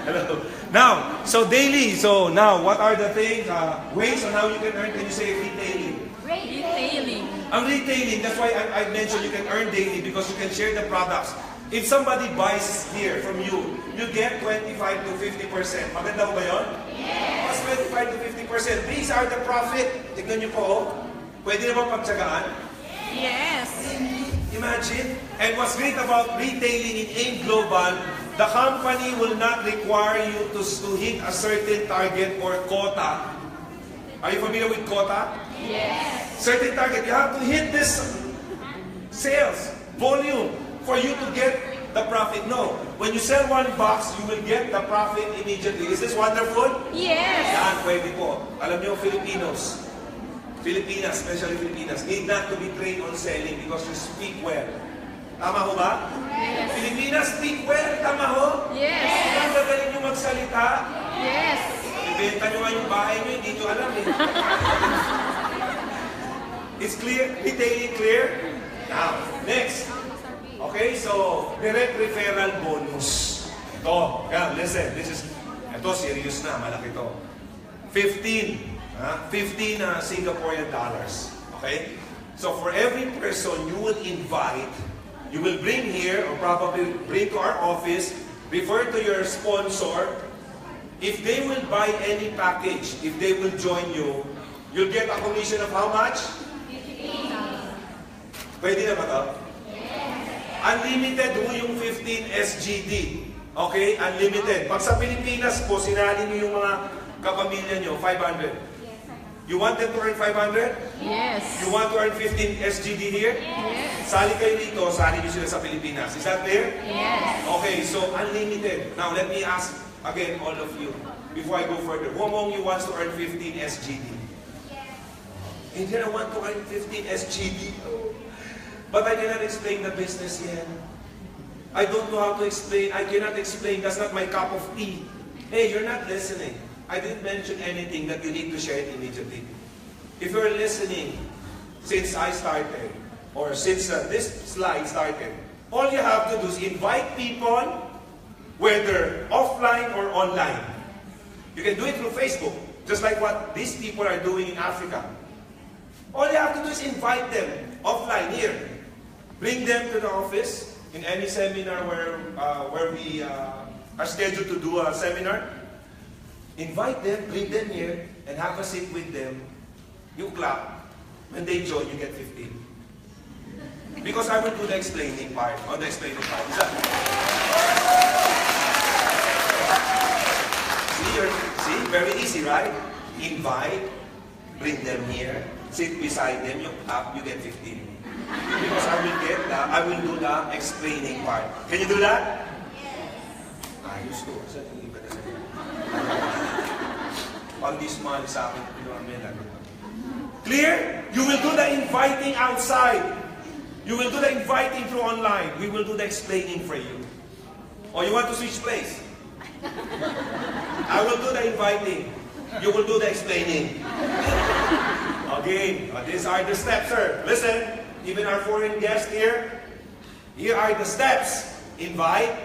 Hello. Now, so daily. So, now, what are the things, ways on how you can earn? Can you say retailing? Retailing. Ang retailing, that's why I mentioned you can earn daily because you can share the products. If somebody buys here from you, you get 25 to 50%. Maganda ko ba yun? Yes. Mas 25 to 50%. These are the profit. Tignan nyo po. Pwede naman pagtsagaan? Yes. Imagine. And what's great about retailing in AIM Global, the company will not require you to hit a certain target or quota. Are you familiar with quota? Yes. Certain target. You have to hit this sales volume for you to get the profit. No. When you sell one box, you will get the profit immediately. Is this wonderful? Yes. Yan, pwede po. Alam niyo, Filipinas, especially Filipinas, need not to be trained on selling because you speak well. Tama ho ba? Yes. Filipinas speak well. Tama ho? Yes. Ang gagaling nyo magsalita. Yes. Ibenta nyo nga yung bahay nyo, hindi nyo alam eh. It's clear? Retailing clear? Now, next. Okay, so, direct referral bonus. Ito, listen, ito serious na, malaki ito. 15 Singaporean dollars. Okay? So, for every person you will invite, you will bring here, or probably bring to our office, refer to your sponsor. If they will buy any package, if they will join you, you'll get a commission of how much? 15. Pwede na ba ito? Unlimited ho yung 15 SGD. Okay? Unlimited. Pag sa Pilipinas po, sinali niyo yung mga kapamilya nyo, 500. You want them to earn 500? Yes. You want to earn 15 SGD here? Yes. Sali kayo dito, sali niyo sila sa Pilipinas. Is that clear? Yes. Okay, so unlimited. Now, let me ask again all of you, before I go further. Who among you wants to earn 15 SGD? Yes. Hindi na want to earn 15 SGD. But I cannot explain the business yet. I don't know how to explain. I cannot explain. That's not my cup of tea. Hey, you're not listening. I didn't mention anything that you need to share it immediately. If you're listening, since I started, or since this slide started, all you have to do is invite people, whether offline or online. You can do it through Facebook, just like what these people are doing in Africa. All you have to do is invite them offline here. Bring them to the office in any seminar where we are scheduled to do a seminar. Invite them, bring them here, and have a seat with them. You clap. When they join, you get 15. Because I will do the explaining part, on the explaining part. See, very easy, right? Invite, bring them here, sit beside them, you clap, you get 15. Because I will do the explaining part. Can you do that? Ayos ko. Pang-dismal sa akin. Clear? You will do the inviting outside. You will do the inviting through online. We will do the explaining for you. Or you want to switch place? I will do the inviting. You will do the explaining. Okay, these are the steps, sir. Listen, even our foreign guests here are the steps. Invite,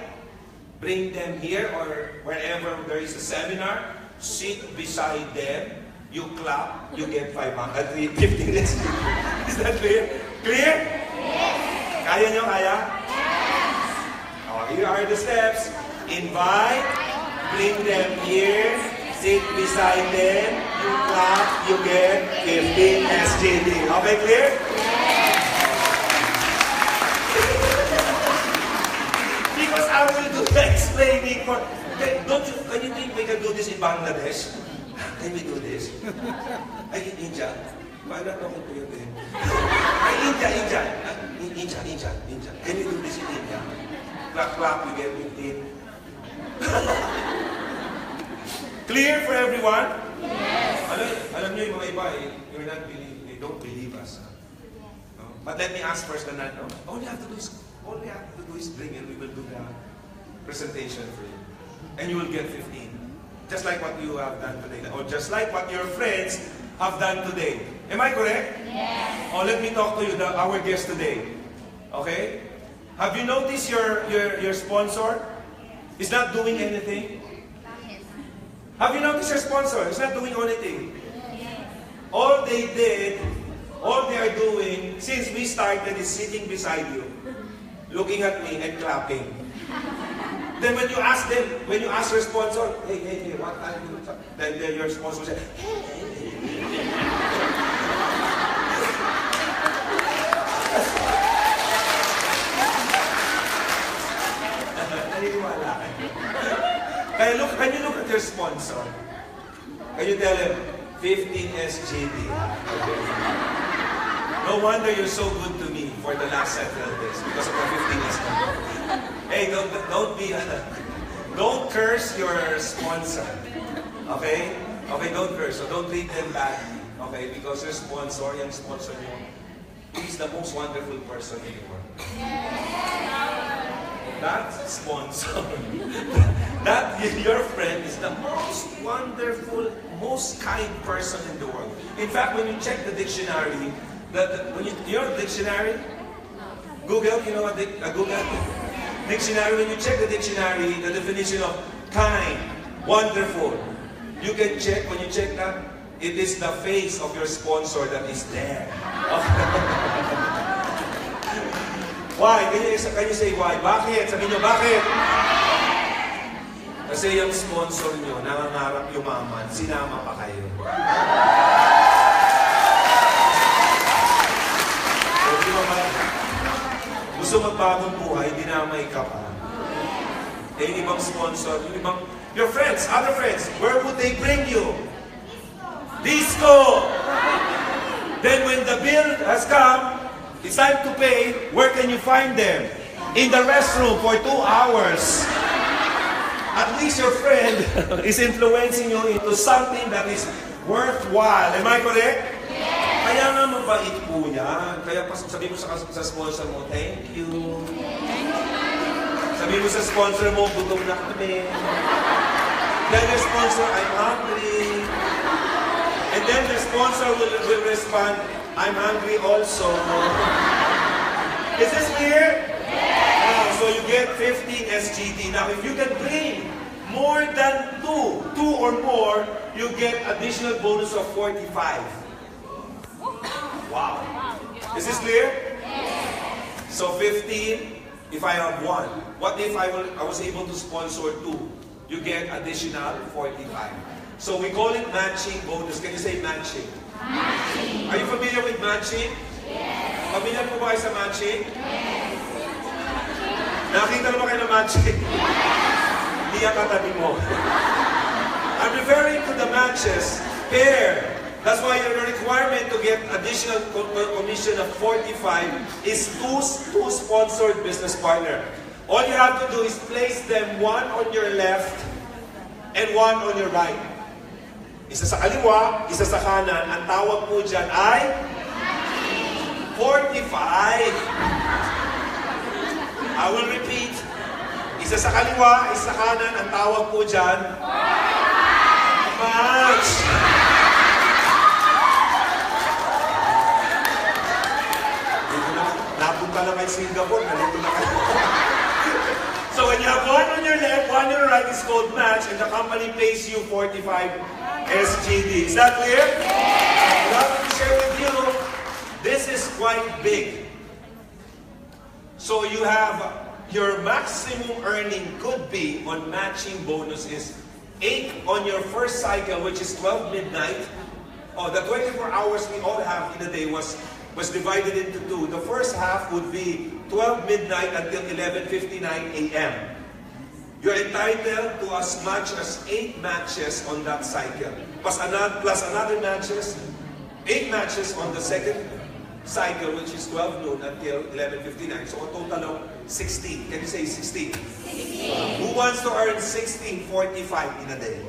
bring them here or wherever there is a seminar, sit beside them, you clap, you get 550 minutes. Is that clear? Clear? Yes. Kaya nyo, kaya? Yes. Here are the steps. Invite, bring them here, sit beside them, you clap, you get 15 SGD. Okay, clear? Yes. Because I will do the explaining for... Can you think we can do this in Bangladesh? Can we do this? Ay, in India. Why not talking to you then? Ay, India. Can we do this in India? Clap, we get 15. Clear for everyone? Yes. Alam niyo yung mga iba, they don't believe us. No? But let me ask first, all you have to do is bring and we will do the presentation for you. And you will get 15. Just like what you have done today. Or just like what your friends have done today. Am I correct? Yes. Oh, let me talk to you, our guest today. Okay? Have you noticed your sponsor is not doing anything? Yes. Have you noticed your sponsor is not doing anything? Yes. All they are doing since we started is sitting beside you, looking at me and clapping. Then when you ask your sponsor, hey, what are you doing? Then your sponsor says, can you look at your sponsor? Can you tell him, 15 SGD? No wonder you're so good to me for the last several days because of the 15 SGD. Hey, don't curse your sponsor. Okay? Okay, don't curse. So don't treat them badly. Okay? Because your sponsor, yung sponsor nyo, he's the most wonderful person in the world. That sponsor, that your friend is the most wonderful, most kind person in the world. In fact, when you check the dictionary, you know the dictionary? Google, you know what Google? Dictionary, when you check the dictionary, the definition of kind, wonderful, you can check, when you check that, it is the face of your sponsor that is there. Why? Can you say why? Bakit? Sabihin nyo, bakit? Kasi yung sponsor nyo, nangangarap yumaman, sinama pa kayo. Gusto magbagong buhay, dinamay ka pa. Eh, yung ibang sponsor, your friends, other friends, where would they bring you? Disco! Then when the bill has come, it's time to pay, where can you find them? In the restroom for 2 hours. At least your friend is influencing you into something that is worthwhile. Am I correct? Yes. Kaya nga mabait po yan. Kaya sabi mo sa sponsor mo, thank you. Sabihin mo sa sponsor mo, gutom na kami. Tell your sponsor, I'm hungry. And then the sponsor will respond, I'm hungry also. Is this clear? Yes. So you get 15 SGD. Now, if you can bring more than two or more, you get additional bonus of 45. Wow. Is this clear? Yes. So 15, if I have one. What if I was able to sponsor 2? You get additional 45. So we call it matching bonus. Can you say matching? Matching. Are you familiar with matching? Yes. Familiar po ba kayo sa matching? Yes. Nakita naman kayo ng matching? Yes. Hindi ang katabi mo. I'm referring to the matches. Pair. That's why your requirement to get additional commission of 45 is two sponsored business partner. All you have to do is place them one on your left and one on your right. Isa sa kaliwa, isa sa kanan. Ang tawag po dyan ay 45. I will repeat. Isa sa kaliwa, isa sa kanan. Ang tawag po dyan, match. Napunta na kay Singapore, nalito na kayo. So when you have one on your left, one on your right, it's called match, and the company pays you 45 SGD. Is that clear? Yes. I'd love to share with you, this is quite big. So you have, your maximum earning could be on matching bonus is 8 on your first cycle, which is 12 midnight. Oh, the 24 hours we all have in a day was divided into 2. The first half would be 12 midnight until 11:59 a.m. You're entitled to as much as 8 matches on that cycle. Plus another matches, 8 matches on the second cycle, which is 12 noon until 11:59. So a total of 16. Can you say 16? 16. Who wants to earn 16.45 in a day?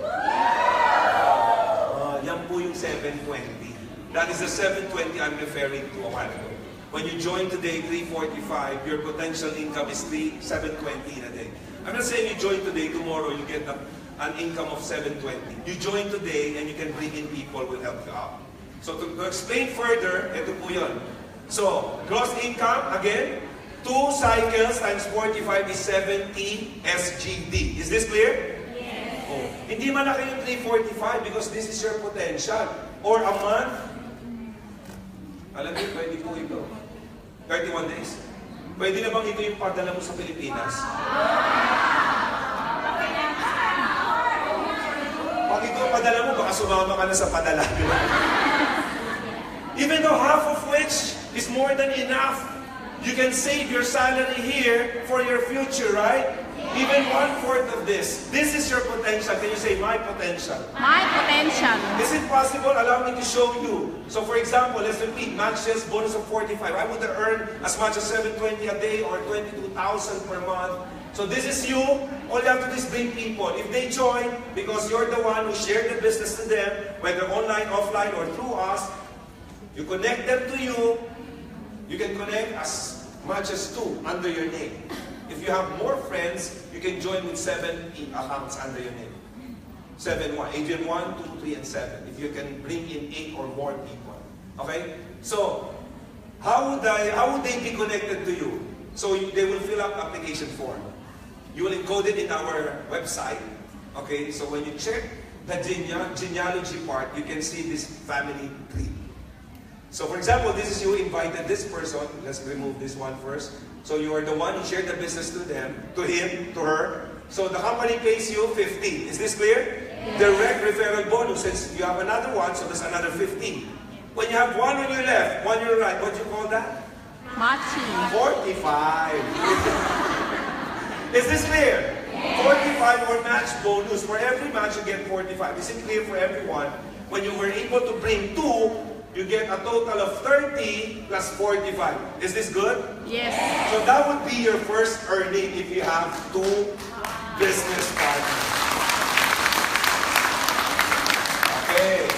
Yan po yung 720. That is the 720 I'm referring to a while ago. When you join today, 345, your potential income is 720 in a day. I'm not saying you join today, tomorrow you get an income of 720. You join today and you can bring in people who will help you out. So to explain further, ito po yun. So, gross income, again, 2 cycles times 45 is 70 SGD. Is this clear? Yes. Oh. Hindi malaki yung 345 because this is your potential. Or a month, alam niyo, pwede po ito. 31 days. Pwede na bang ito yung padala mo sa Pilipinas? Pag ito padala mo, baka sumama ka na sa padala. Even though half of which is more than enough, you can save your salary here for your future, right? Even 1/4 of this. This is your potential. Can you say, my potential? My potential. Is it possible? Allow me to show you. So for example, let's repeat, matches bonus of 45. I would earn as much as 720 a day or 22,000 per month. So this is you. All you have to do is bring people. If they join, because you're the one who shared the business to them, whether online, offline, or through us, you connect them to you. You can connect as much as 2 under your name. If you have more friends, you can join with 7 accounts under your name. 7, 1. Adrian 1, 2, 3, and 7. If you can bring in 8 or more people. Okay? So, how would they be connected to you? So, they will fill up application form. You will encode it in our website. Okay? So, when you check the genealogy part, you can see this family tree. So, for example, this is you invited this person. Let's remove this one first. So you are the one who shared the business to them, to him, to her. So the company pays you 50. Is this clear? Yes. Direct referral bonus. Since you have another one, so there's another 15. When you have one on your left, one on your right, what do you call that? Matching. 45. Is this clear? Yes. 45 or match bonus. For every match you get 45. Is it clear for everyone? When you were able to bring 2, you get a total of 30 plus 45. Is this good? Yes. So that would be your first earning if you have 2 business partners. Okay.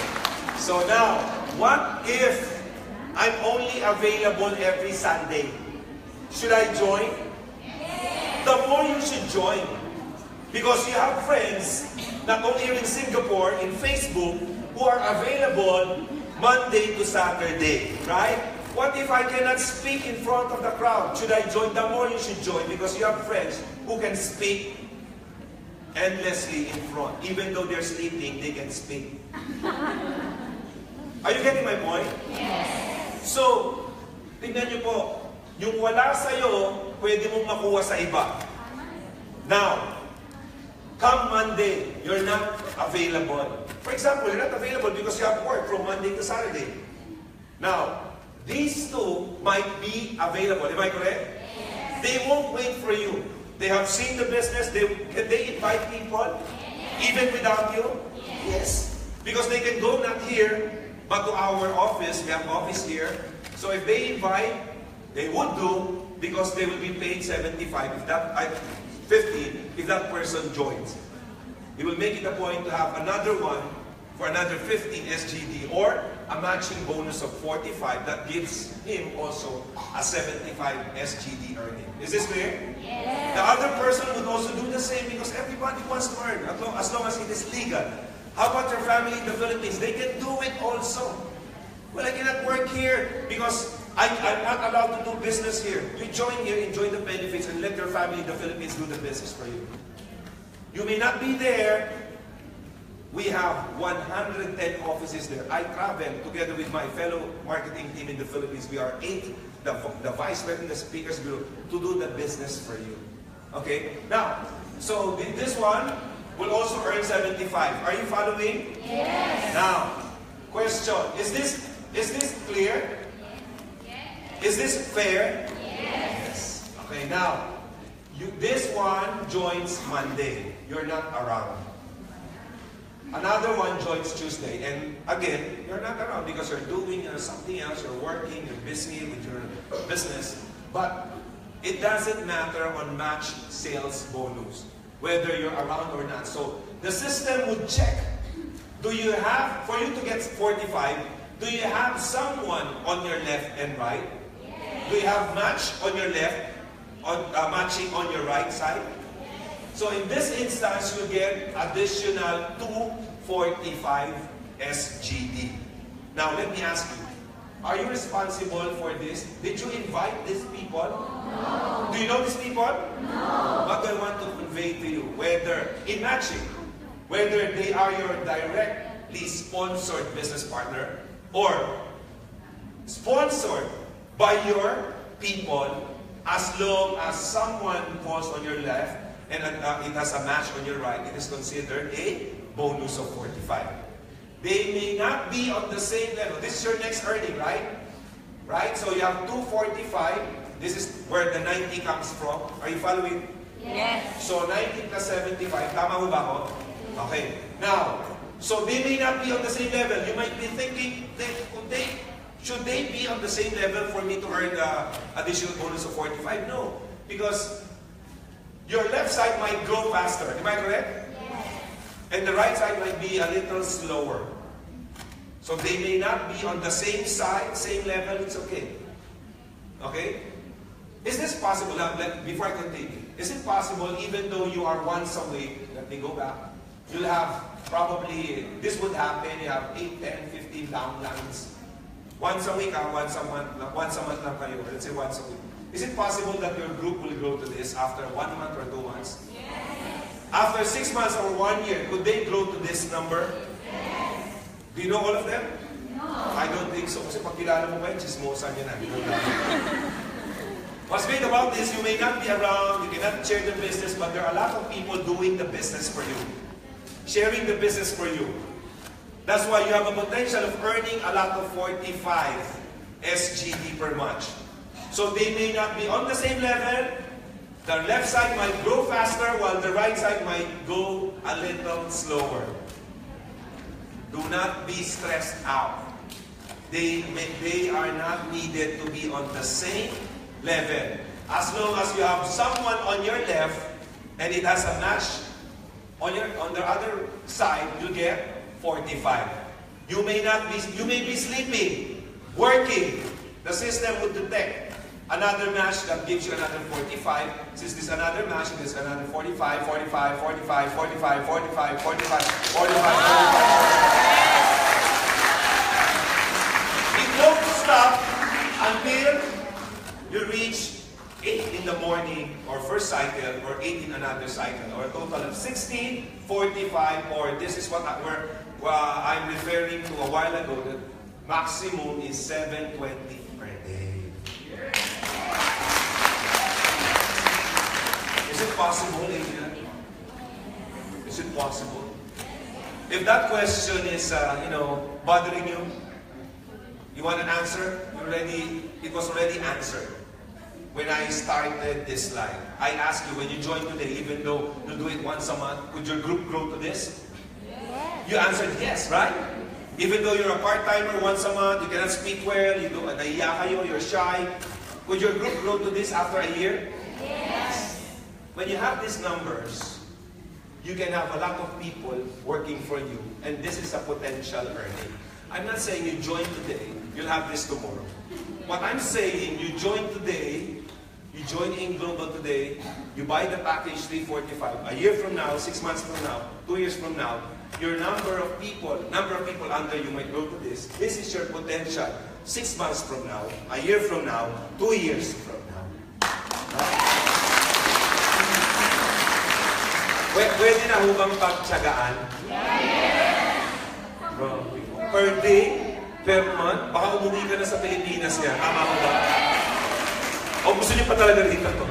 So now, what if I'm only available every Sunday? Should I join? Yes. the more you should join. Because you have friends, not only here in Singapore, in Facebook, who are available Monday to Saturday, right? What if I cannot speak in front of the crowd? Should I join? The more you should join because you have friends who can speak endlessly in front. Even though they're sleeping, they can speak. Are you getting my point? Yes. So, tingnan nyo po, yung wala sa'yo, pwede mong makuha sa iba. Now, come Monday, you're not available. For example, you're not available because you have work from Monday to Saturday. Now, these two might be available. Am I correct? Yes. They won't wait for you. They have seen the business. Can they invite people? Yes. Even without you? Yes. Because they can go not here, but to our office. We have office here. So if they invite, they would do because they will be paid 75 if that 50 if that person joins. We will make it a point to have another one for another 15 SGD or a matching bonus of 45 that gives him also a 75 SGD earning. Is this clear? Yes. The other person would also do the same because everybody wants to earn as long as it is legal. How about your family in the Philippines? They can do it also. Well, I cannot work here because I'm not allowed to do business here. You join here, enjoy the benefits, and let your family in the Philippines do the business for you. You may not be there. We have 110 offices there. I travel together with my fellow marketing team in the Philippines. We are 8, the vice president, the speakers bureau, to do the business for you. Okay? Now, so this one will also earn 75. Are you following? Yes. Now, question. Is this clear? Yes. Is this fair? Yes. Okay, now, this one joins Monday. You're not around. Another one joins Tuesday. And again, you're not around because you're doing something else, you're working, you're busy with your business. But it doesn't matter on match sales bonus, whether you're around or not. So the system would check, for you to get 45, do you have someone on your left and right? Yes. Do you have match on your left, matching on your right side? So in this instance, you get additional 245 SGD. Now let me ask you, are you responsible for this? Did you invite these people? No. Do you know these people? No. What I want to convey to you, whether in matching, whether they are your directly sponsored business partner or sponsored by your people, as long as someone falls on your left and it has a match on your right, it is considered a bonus of 45. They may not be on the same level. This is your next earning, right? Right? So you have 245. This is where the 90 comes from. Are you following? Yes. So 90 plus 75. Tama mo ba ako? Okay. Now, so they may not be on the same level. You might be thinking, should they be on the same level for me to earn the additional bonus of 45? No. Because your left side might grow faster. Am I correct? Yes. And the right side might be a little slower. So they may not be on the same side, same level. It's okay. Okay? Is this possible? Before I continue, is it possible even though you are once a week, let me go back, you'll have probably, this would happen, you have 8, 10, 15 downlines. Once a week, once a month lang kayo, let's say once a week. Is it possible that your group will grow to this after 1 month or 2 months? Yes. After 6 months or 1 year, could they grow to this number? Yes. Do you know all of them? No. I don't think so. Kasi pag kilala mo kayo, chismosan niya na. What's great about this, you may not be around, you cannot share the business, but there are a lot of people doing the business for you. Sharing the business for you. That's why you have a potential of earning a lot of 45 SGD per month. So they may not be on the same level. The left side might grow faster while the right side might go a little slower. Do not be stressed out. They are not needed to be on the same level. As long as you have someone on your left and it has a match on the other side, you get 45. You may be sleeping, working. The system would detect. Another match that gives you another 45. Since this another match, it is another 45, 45, 45, 45, 45, 45, 45, 45. It won't stop until you reach 8 in the morning or first cycle or 8 in another cycle or a total of 16, 45 or this is what I'm referring to a while ago. The maximum is 720 per day. Is it possible, Andrian? Is it possible? If that question is, bothering you, you want an answer? It was already answered when I started this slide. I asked you when you join today, even though you do it once a month, could your group grow to this? Yes. You answered yes, right? Even though you're a part-timer once a month, you cannot speak well, nahiya kayo, you're shy, could your group grow to this after a year? Yes. When you have these numbers, you can have a lot of people working for you, and this is a potential earning. I'm not saying you join today, you'll have this tomorrow. What I'm saying, you join today, you join in Global today, you buy the package 345. A year from now, 6 months from now, 2 years from now, your number of people under you might grow to this. This is your potential 6 months from now, a year from now, 2 years from now. Pwede na hubang pagtsagaan? Yes! Per day, per month, baka umuwi ka na sa Pilipinas niya. Tama ko ba? O gusto niyo pa talaga dito to?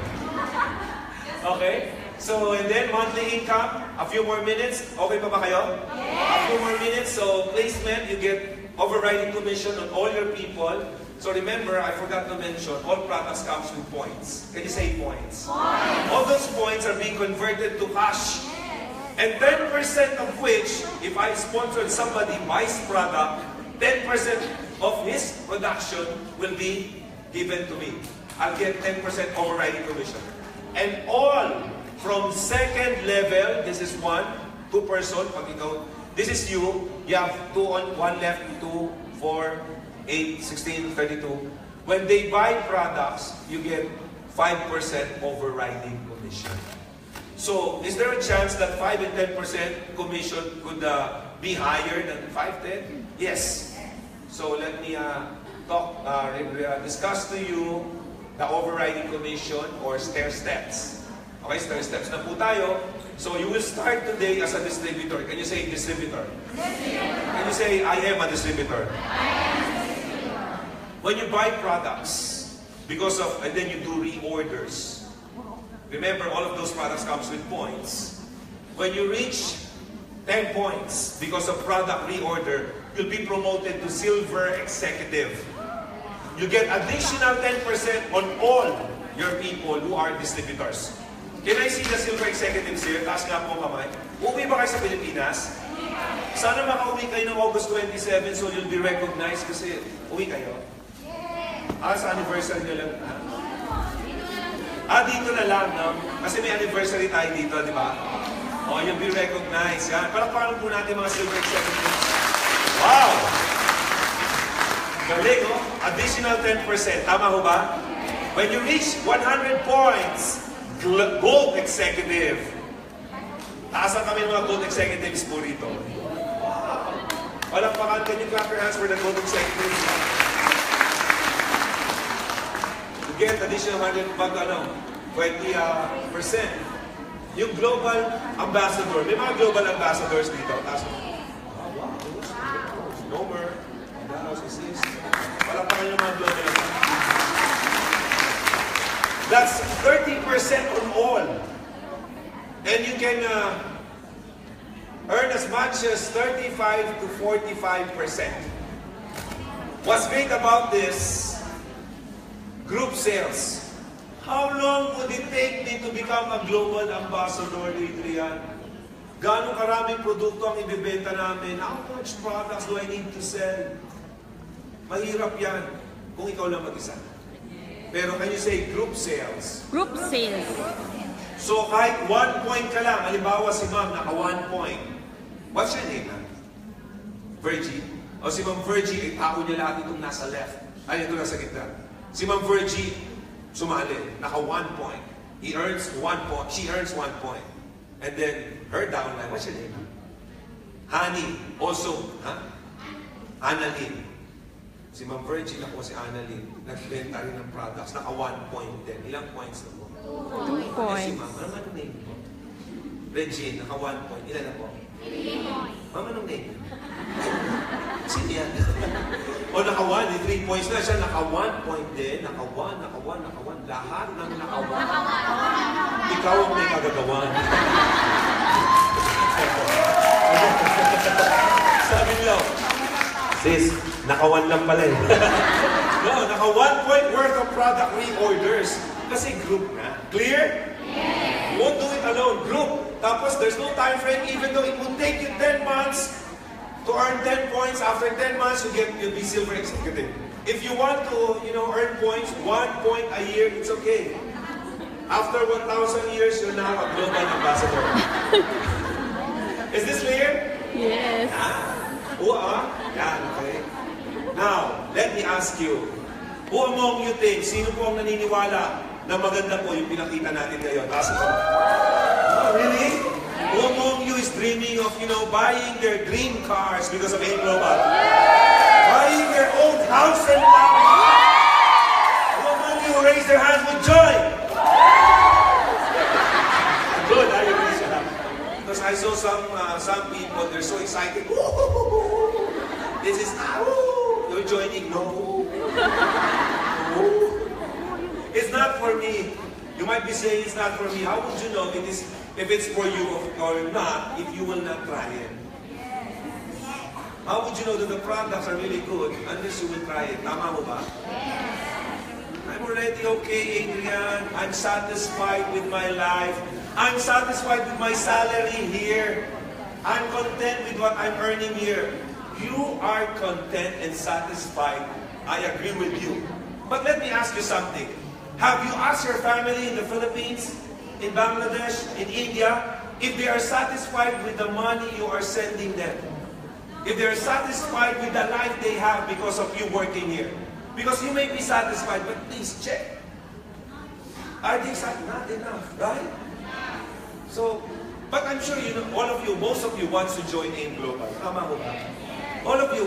Okay? So, and then monthly income, a few more minutes. Okay pa ba kayo? Yes! A few more minutes. So, placement, you get overriding commission on all your people. So remember, I forgot to mention, all products comes with points. Can you say points? Points! All those points are being converted to cash. And 10% of which, if I sponsored somebody buys product, 10% of his production will be given to me. I'll get 10% overriding commission. And all from second level, this is 1, 2 person, pag ikaw, this is you have 2 on 1 left, 2, 4, 8, 16, 32. When they buy products, you get 5% overriding commission. So, is there a chance that 5 and 10% commission could be higher than 5, 10? Yes. So, let me discuss to you the overriding commission or stair steps. Okay, stair steps na po tayo. So, you will start today as a distributor. Can you say distributor? Can you say, I am a distributor? When you buy products, and then you do reorders, remember all of those products comes with points. When you reach 10 points because of product reorder, you'll be promoted to silver executive. You get additional 10% on all your people who are distributors. Can I see the silver executives here? Taas nga po kamay. Uwi ba kayo sa Pilipinas? Sana makauwi kayo ng August 27 so you'll be recognized kasi uwi kayo. Sa anniversary nyo lang. Dito na lang, no? Kasi may anniversary tayo dito, di ba? You'll be recognized. Yan. Palakpakan po natin mga silver executives. Wow! Galing, no? Additional 10%. Tama ho ba? When you reach 100 points, gold executive. Taasan kami ng mga gold executives po rito. Wow! Palakpakan, can you clap your hands for the gold executives? Get additional 100 20%. Yung global ambassador, may mga global ambassadors dito. Wow, si Nomer, si Sis. Wala pa kayo mga global ambassadors. That's 30% on all. And you can earn as much as 35 to 45%. What's great about this? Group sales. How long would it take me to become a global ambassador, Andrian? Gaano karaming produkto ang ibibenta namin? How much products do I need to sell? Mahirap yan kung ikaw lang mag-isa. Pero can you say group sales? Group sales. So kahit 1 point ka lang, halimbawa si Ma'am naka 1 point. What's your name, ma'am? Virgie? O si Ma'am Virgie, tao niya lahat itong nasa left. Ay, ito nasa gitna. Si Ma'am Virgie, sumali, naka 1 point. He earns 1 point, she earns 1 point. And then, her downline, what's your name? Honey, also, Annalyn. Si Ma'am Virgin, ako si Annalyn, nagbenta rin ng products, naka 1 point din. Ilang points na po? 2 points. Si Ma'am, anong name po? Regine, naka 1 point. Ilan na po? 3 points. Ma'am, anong name? Sino yan? O naka 1, 3 points na siya, naka 1 point din. Naka 1, naka 1, naka 1. Lahat ng naka 1. Ikaw ang may kagagawan. Sabi nila, sis, naka 1 lang pala eh. No, naka 1 point worth of product reorders. Kasi group na. Clear? Yes. You won't do it alone. Group. Tapos there's no time frame even though it will take you 10 months to earn 10 points. After 10 months, you'll be silver executive. If you want to, earn points, 1 point a year, it's okay. After 1,000 years, you're now a global ambassador. Is this clear? Yes. Yan, okay. Now, let me ask you, who among you think, sino po ang naniniwala na maganda po yung pinakita natin ngayon? Taas ito. Oh, really? Who among you is dreaming of, buying their dream cars because of A Global? Buying their own house and lot? Who among you raise their hands with joy? Good, I agree siya. Because I saw some people, they're so excited. This is, you're joining, no. It's not for me. You might be saying it's not for me. How would you know if it's for you or not if you will not try it? How would you know that the products are really good unless you will try it? Tama mo ba? I'm already okay, Andrian. I'm satisfied with my life. I'm satisfied with my salary here. I'm content with what I'm earning here. You are content and satisfied. I agree with you. But let me ask you something. Have you asked your family in the Philippines, in Bangladesh, in India, if they are satisfied with the money you are sending them? If they are satisfied with the life they have because of you working here? Because you may be satisfied, but please check. Are they satisfied? Not enough, right? So, but I'm sure all of you, most of you wants to join AIM Global. Tama ko ba? All of you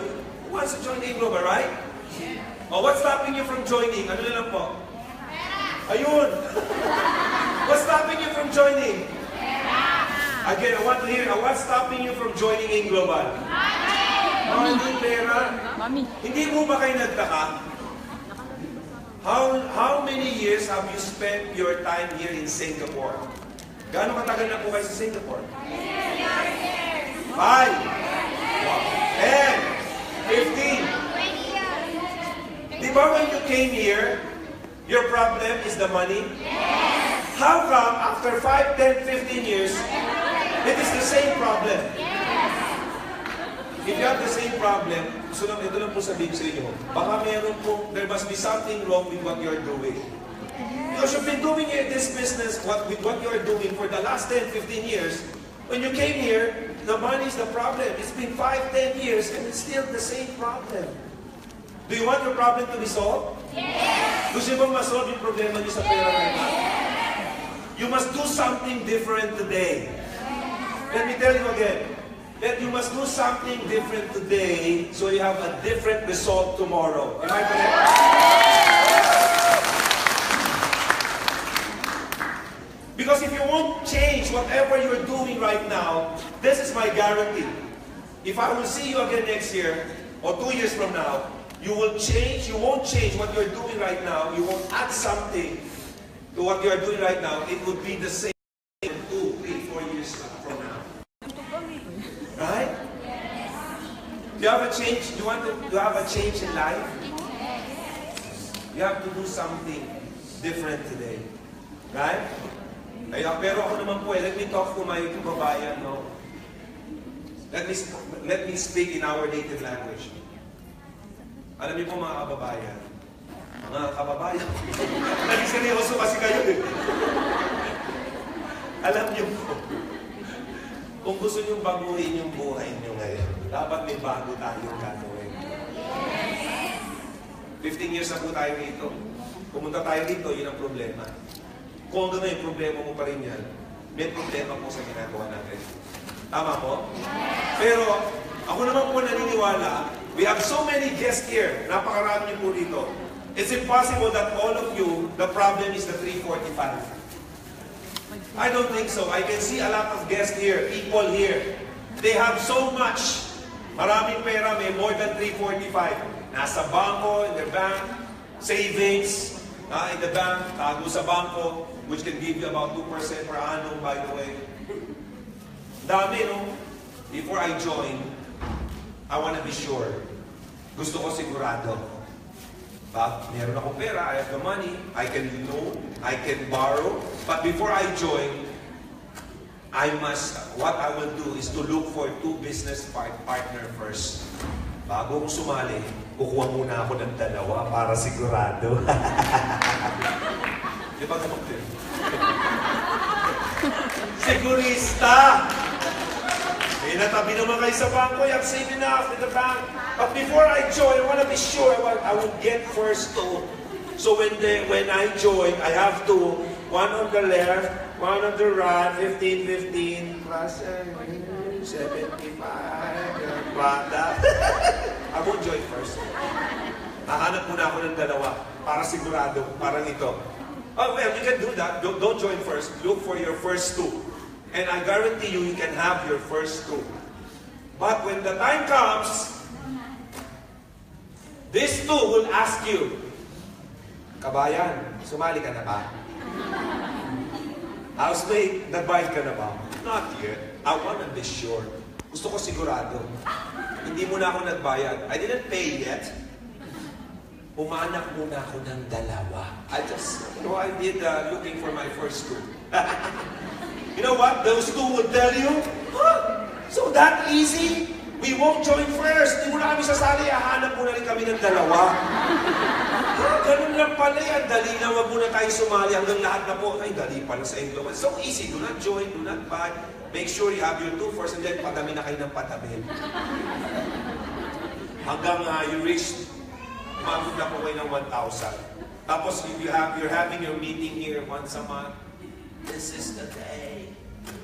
wants to join AIM Global, right? Oh, what's stopping you from joining? Ano na lang po? Ayun! What's stopping you from joining? Again, I want to hear, what's stopping you from joining AIM Global? Hindi pera. Mami. Hindi mo ba kayo nagtaka? How many years have you spent your time here in Singapore? Gaano katagal na po kayo sa Singapore? 5, 10, 15. Di ba when you came here, your problem is the money? Yes. How come after 5, 10, 15 years, it is the same problem? Yes. If you have the same problem, so ito lang po sabihin sa inyo, baka there must be something wrong with what you're doing. Because you've been doing this business, with what you're doing for the last 10, 15 years. When you came here, the money is the problem. It's been 5, 10 years, and it's still the same problem. Do you want your problem to be solved? Yes. Gusto niyo bang ma-solve yung problema niyo sa pera ngayon? You must do something different today. Let me tell you again. That you must do something different today so you have a different result tomorrow. Am I correct? Because if you won't change whatever you're doing right now, this is my guarantee. If I will see you again next year, or 2 years from now, you will change, you won't change what you're doing right now, you won't add something to what you're doing right now, it would be the same 2, 3, 4 years from now. Right? Do you have a change? Do you want to have a change in life? You have to do something different today. Right? Pero ako naman po, let me talk to my kababayan, no? Let me speak in our native language. Alam niyo po mga kababayan, nag-seryoso kasi kayo eh. Alam niyo po, kung gusto niyong baguhin yung buhay niyo ngayon, dapat may bago tayong gagawin. 15 years na po tayo rito. Pumunta tayo dito, yun ang problema. Kung hanggang ngayon, problema mo pa rin yan, may problema po sa ginagawa natin. Tama po? Pero, ako naman po naniniwala, we have so many guests here. Napakarami niyo po dito. It's impossible that all of you, the problem is the 345. I don't think so. I can see a lot of guests here, people here. They have so much. Maraming pera, may more than 345. Nasa bangko, in their bank, savings, in the bank, tago sa bangko, which can give you about 2% per annum, by the way. Dami, no? Before I join, I want to be sure. Gusto ko sigurado. Meron akong pera, I have the money, I can loan, I can borrow. But before I join, what I will do is to look for 2 business partner first. Bago kong sumali, kukuha muna ako ng 2 para sigurado. Di ba gamot din? Sigurista! Eh, natabi naman kayo sa bangko, you have saved enough in the bank. But before I join, I want to be sure I will get first 2. So when I join, I have 2. 1 on the left, 1 on the right, 15, plus 75, bata. I won't join first. Nahanap muna ako ng 2 para sigurado, parang ito. Oh, well, you can do that. Don't join first. Look for your first 2. And I guarantee you, you can have your first 2. But when the time comes, this 2 will ask you, kabayan, sumali ka na ba? Housemate, nagbayad ka na ba? Not yet. I want to be sure. Gusto ko sigurado. Hindi muna ako nagbayad. I didn't pay yet. Umanak muna ako ng 2. I did looking for my first 2. You know what? Those 2 will tell you, so that easy? We won't join first. Hindi muna kami sasali. Hahanap muna rin kami ng 2. Ganun lang pala yan. Dali na, wag muna tayo sumali. Hanggang lahat na po, ay, dali pala sa inyo. So easy. Do not join, do not buy. Make sure you have your 2 first and then padami na kayo ng padami. Hanggang you reach, umabot na po kayo ng 1,000. Tapos you're having your meeting here once a month. This is the day.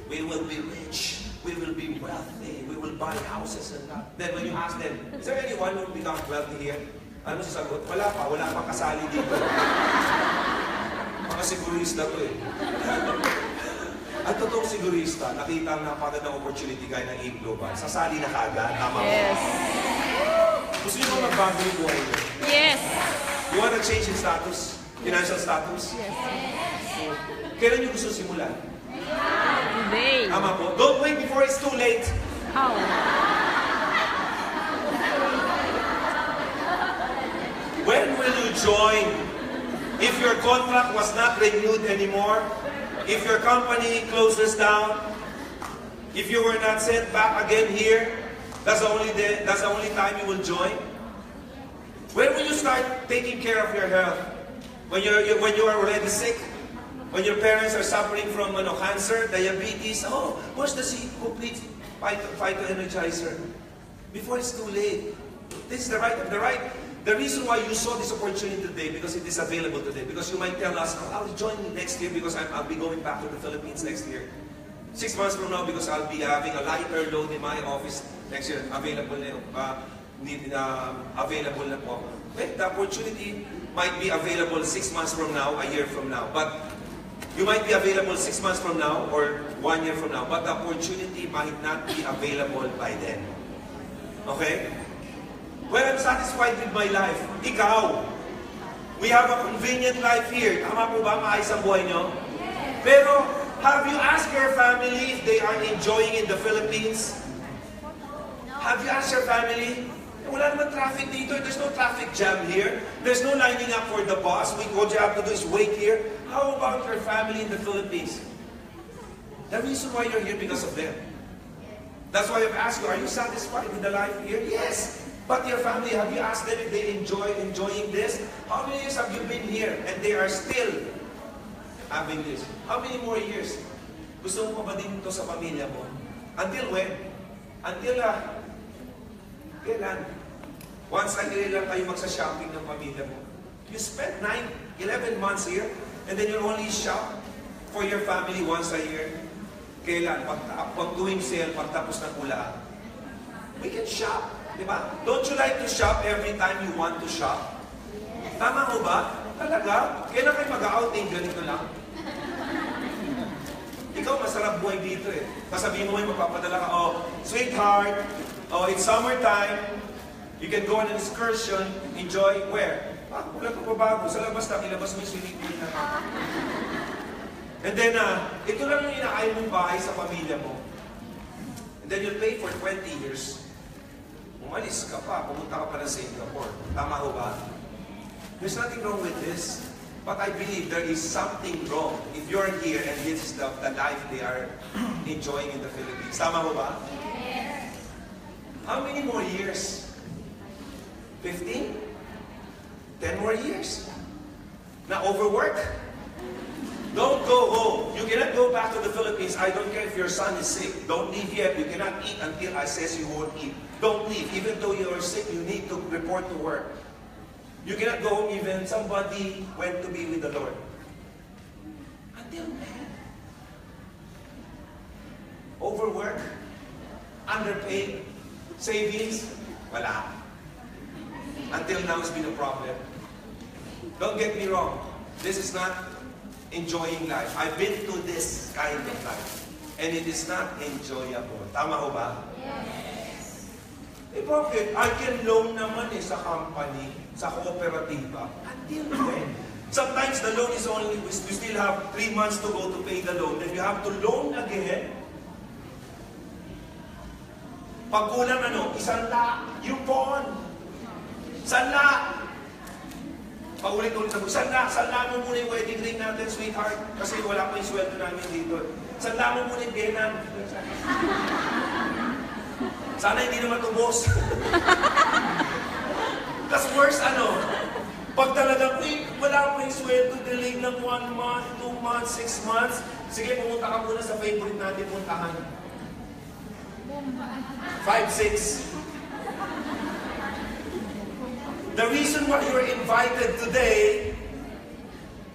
We will be rich. We will be wealthy. We will buy houses and that. Then when you ask them, is there anyone who become wealthy here? Ano sasagot? Wala pang kasali dito. Mga sigurista to eh. At totoong sigurista, nakita ang napagandang opportunity gaya ng A-Global. Sasali na kaagad, tama mo? Yes. Gusto niyo ba magbago yung buhay niyo? Yes. You want to change in status? Financial status? Yes. Kailan niyo gusto simulan? Today. Tama po. Don't wait before it's too late. How? When will you join? If your contract was not renewed anymore, if your company closes down, if you were not sent back again here, that's the only time you will join. When will you start taking care of your health? When you are already sick? When your parents are suffering from cancer, diabetes, where's the complete phyto-energizer? Before it's too late. This is the reason why you saw this opportunity today, because it is available today. Because you might tell us, I'll join next year because I'll be going back to the Philippines next year. 6 months from now, because I'll be having a lighter load in my office next year. Available na po. Well, the opportunity might be available 6 months from now, a year from now. But you might be available 6 months from now or 1 year from now, but the opportunity might not be available by then. Okay? Well, I'm satisfied with my life. Ikaw, we have a convenient life here. Tama po ba? Maayos ang buhay nyo? Pero, have you asked your family if they are enjoying in the Philippines? Have you asked your family? Wala naman traffic dito. There's no traffic jam here. There's no lining up for the bus. All you have to do is wait here. How about your family in the Philippines? The reason why you're here because of them. That's why I've asked you, are you satisfied with the life here? Yes. But your family, have you asked them if they enjoying this? How many years have you been here and they are still having this? How many more years? Gusto mo pa ba din ito sa pamilya mo? Until when? Until kailan? Once a year lang kayo magsa-shopping ng pamilya mo. You spend 11 months here, and then you only shop for your family once a year. Kailan? Pag tuwing sale, pagtapos ng ulaan. We can shop, di ba? Don't you like to shop every time you want to shop? Tama mo ba? Talaga? Kailan kayo mag-outing? Ganito lang. Ikaw, masarap buhay dito eh. Pasabihin mo yung magpapadala ka, oh, sweetheart, oh, it's summertime, you can go on an excursion, enjoy, where? Ah, wala pa bago. Sa labas na, ilabas mo yung swimming pool na. And then, ito lang yung inaayon mong bahay sa pamilya mo. And then you'll pay for 20 years. Umalis ka pa, pumunta ka pa ng Singapore. Tama ho ba? There's nothing wrong with this. But I believe there is something wrong if you're here and this is the life they are enjoying in the Philippines. Tama ho ba? Yes. How many more years? 15? 10 more years? Na overwork? Don't go home. You cannot go back to the Philippines. I don't care if your son is sick. Don't leave yet. You cannot eat until I says you won't eat. Don't leave. Even though you are sick, you need to report to work. You cannot go home even somebody went to be with the Lord. Until when? Overwork? Underpaid? Savings? Wala. Until now it's been a problem. Don't get me wrong. This is not enjoying life. I've been to this kind of life. And it is not enjoyable. Tama ho ba? Yes. Eh bakit? I can loan naman sa company, sa kooperatiba. Until when? Sometimes the loan is only, we still have 3 months to go to pay the loan. Then you have to loan again. Pag kulang isang yung bond. Sanla! Paulit-ulit na po. Sanla mo muna yung wedding ring natin, sweetheart. Kasi wala pa yung sweldo namin dito. Sanla mo muna yung biyenan. Sana hindi naman tubos. Tapos worse, pag talagang, wala pa yung sweldo, delay ng 1 month, 2 months, 6 months, sige, pumunta ka muna sa favorite natin puntahan. 5, 6. The reason why you're invited today,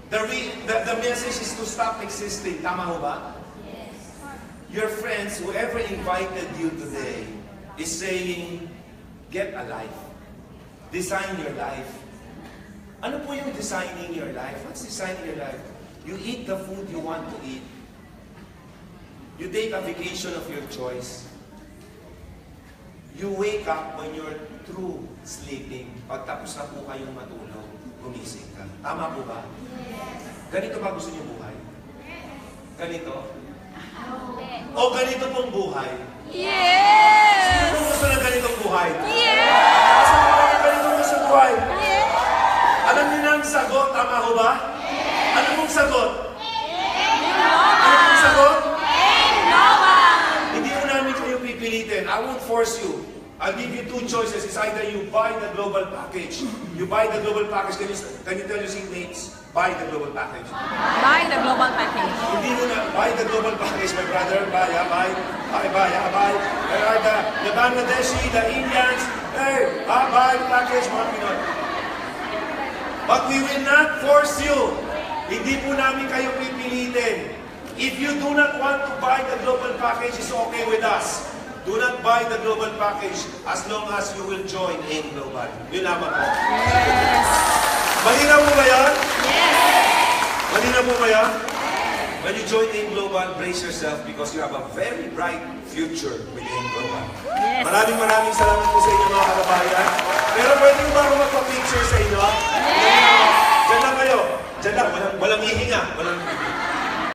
the message is to stop existing. Tama ho ba? Yes. Your friends, whoever invited you today, is saying, get a life. Design your life. Ano po yung designing your life? What's designing your life? You eat the food you want to eat. You take a vacation of your choice. You wake up when you're through sleeping. Pagtapos na po kayong matulog, gumising ka. Tama po ba? Yes. Ganito ba gusto niyo buhay? Ganito? O ganito pong buhay? Yes! Sino po gusto ng ganitong buhay? Yes! Sino po ng ganitong gusto buhay? Yes! Alam niyo na ang sagot? Tama ho ba? Yes! Ano pong sagot? Yes! Ano pong sagot? Yes! Hindi mo namin kayo pipilitin. I won't force you. I'll give you 2 choices. It's either you buy the global package. You buy the global package. Can you tell your seatmates? Buy the global package. Buy the global package. Hindi mo na, buy the global package, my brother. Buy. There are the Bangladeshi, the Indians. Hey, buy the package, mga Pinoy. But we will not force you. Hindi po namin kayo pipilitin. If you do not want to buy the global package, it's okay with us. Do not buy the global package as long as you will join in global. Yun naman po. Yes! Malinaw po ba yan? Yes! Malinaw po ba yan? When you join in global, brace yourself because you have a very bright future within global. Yes! Maraming salamat po sa inyo mga kababayan. Pero pwede mo ba ako magpa-picture sa inyo? Yes! Diyan lang kayo. Diyan lang. Walang hihinga.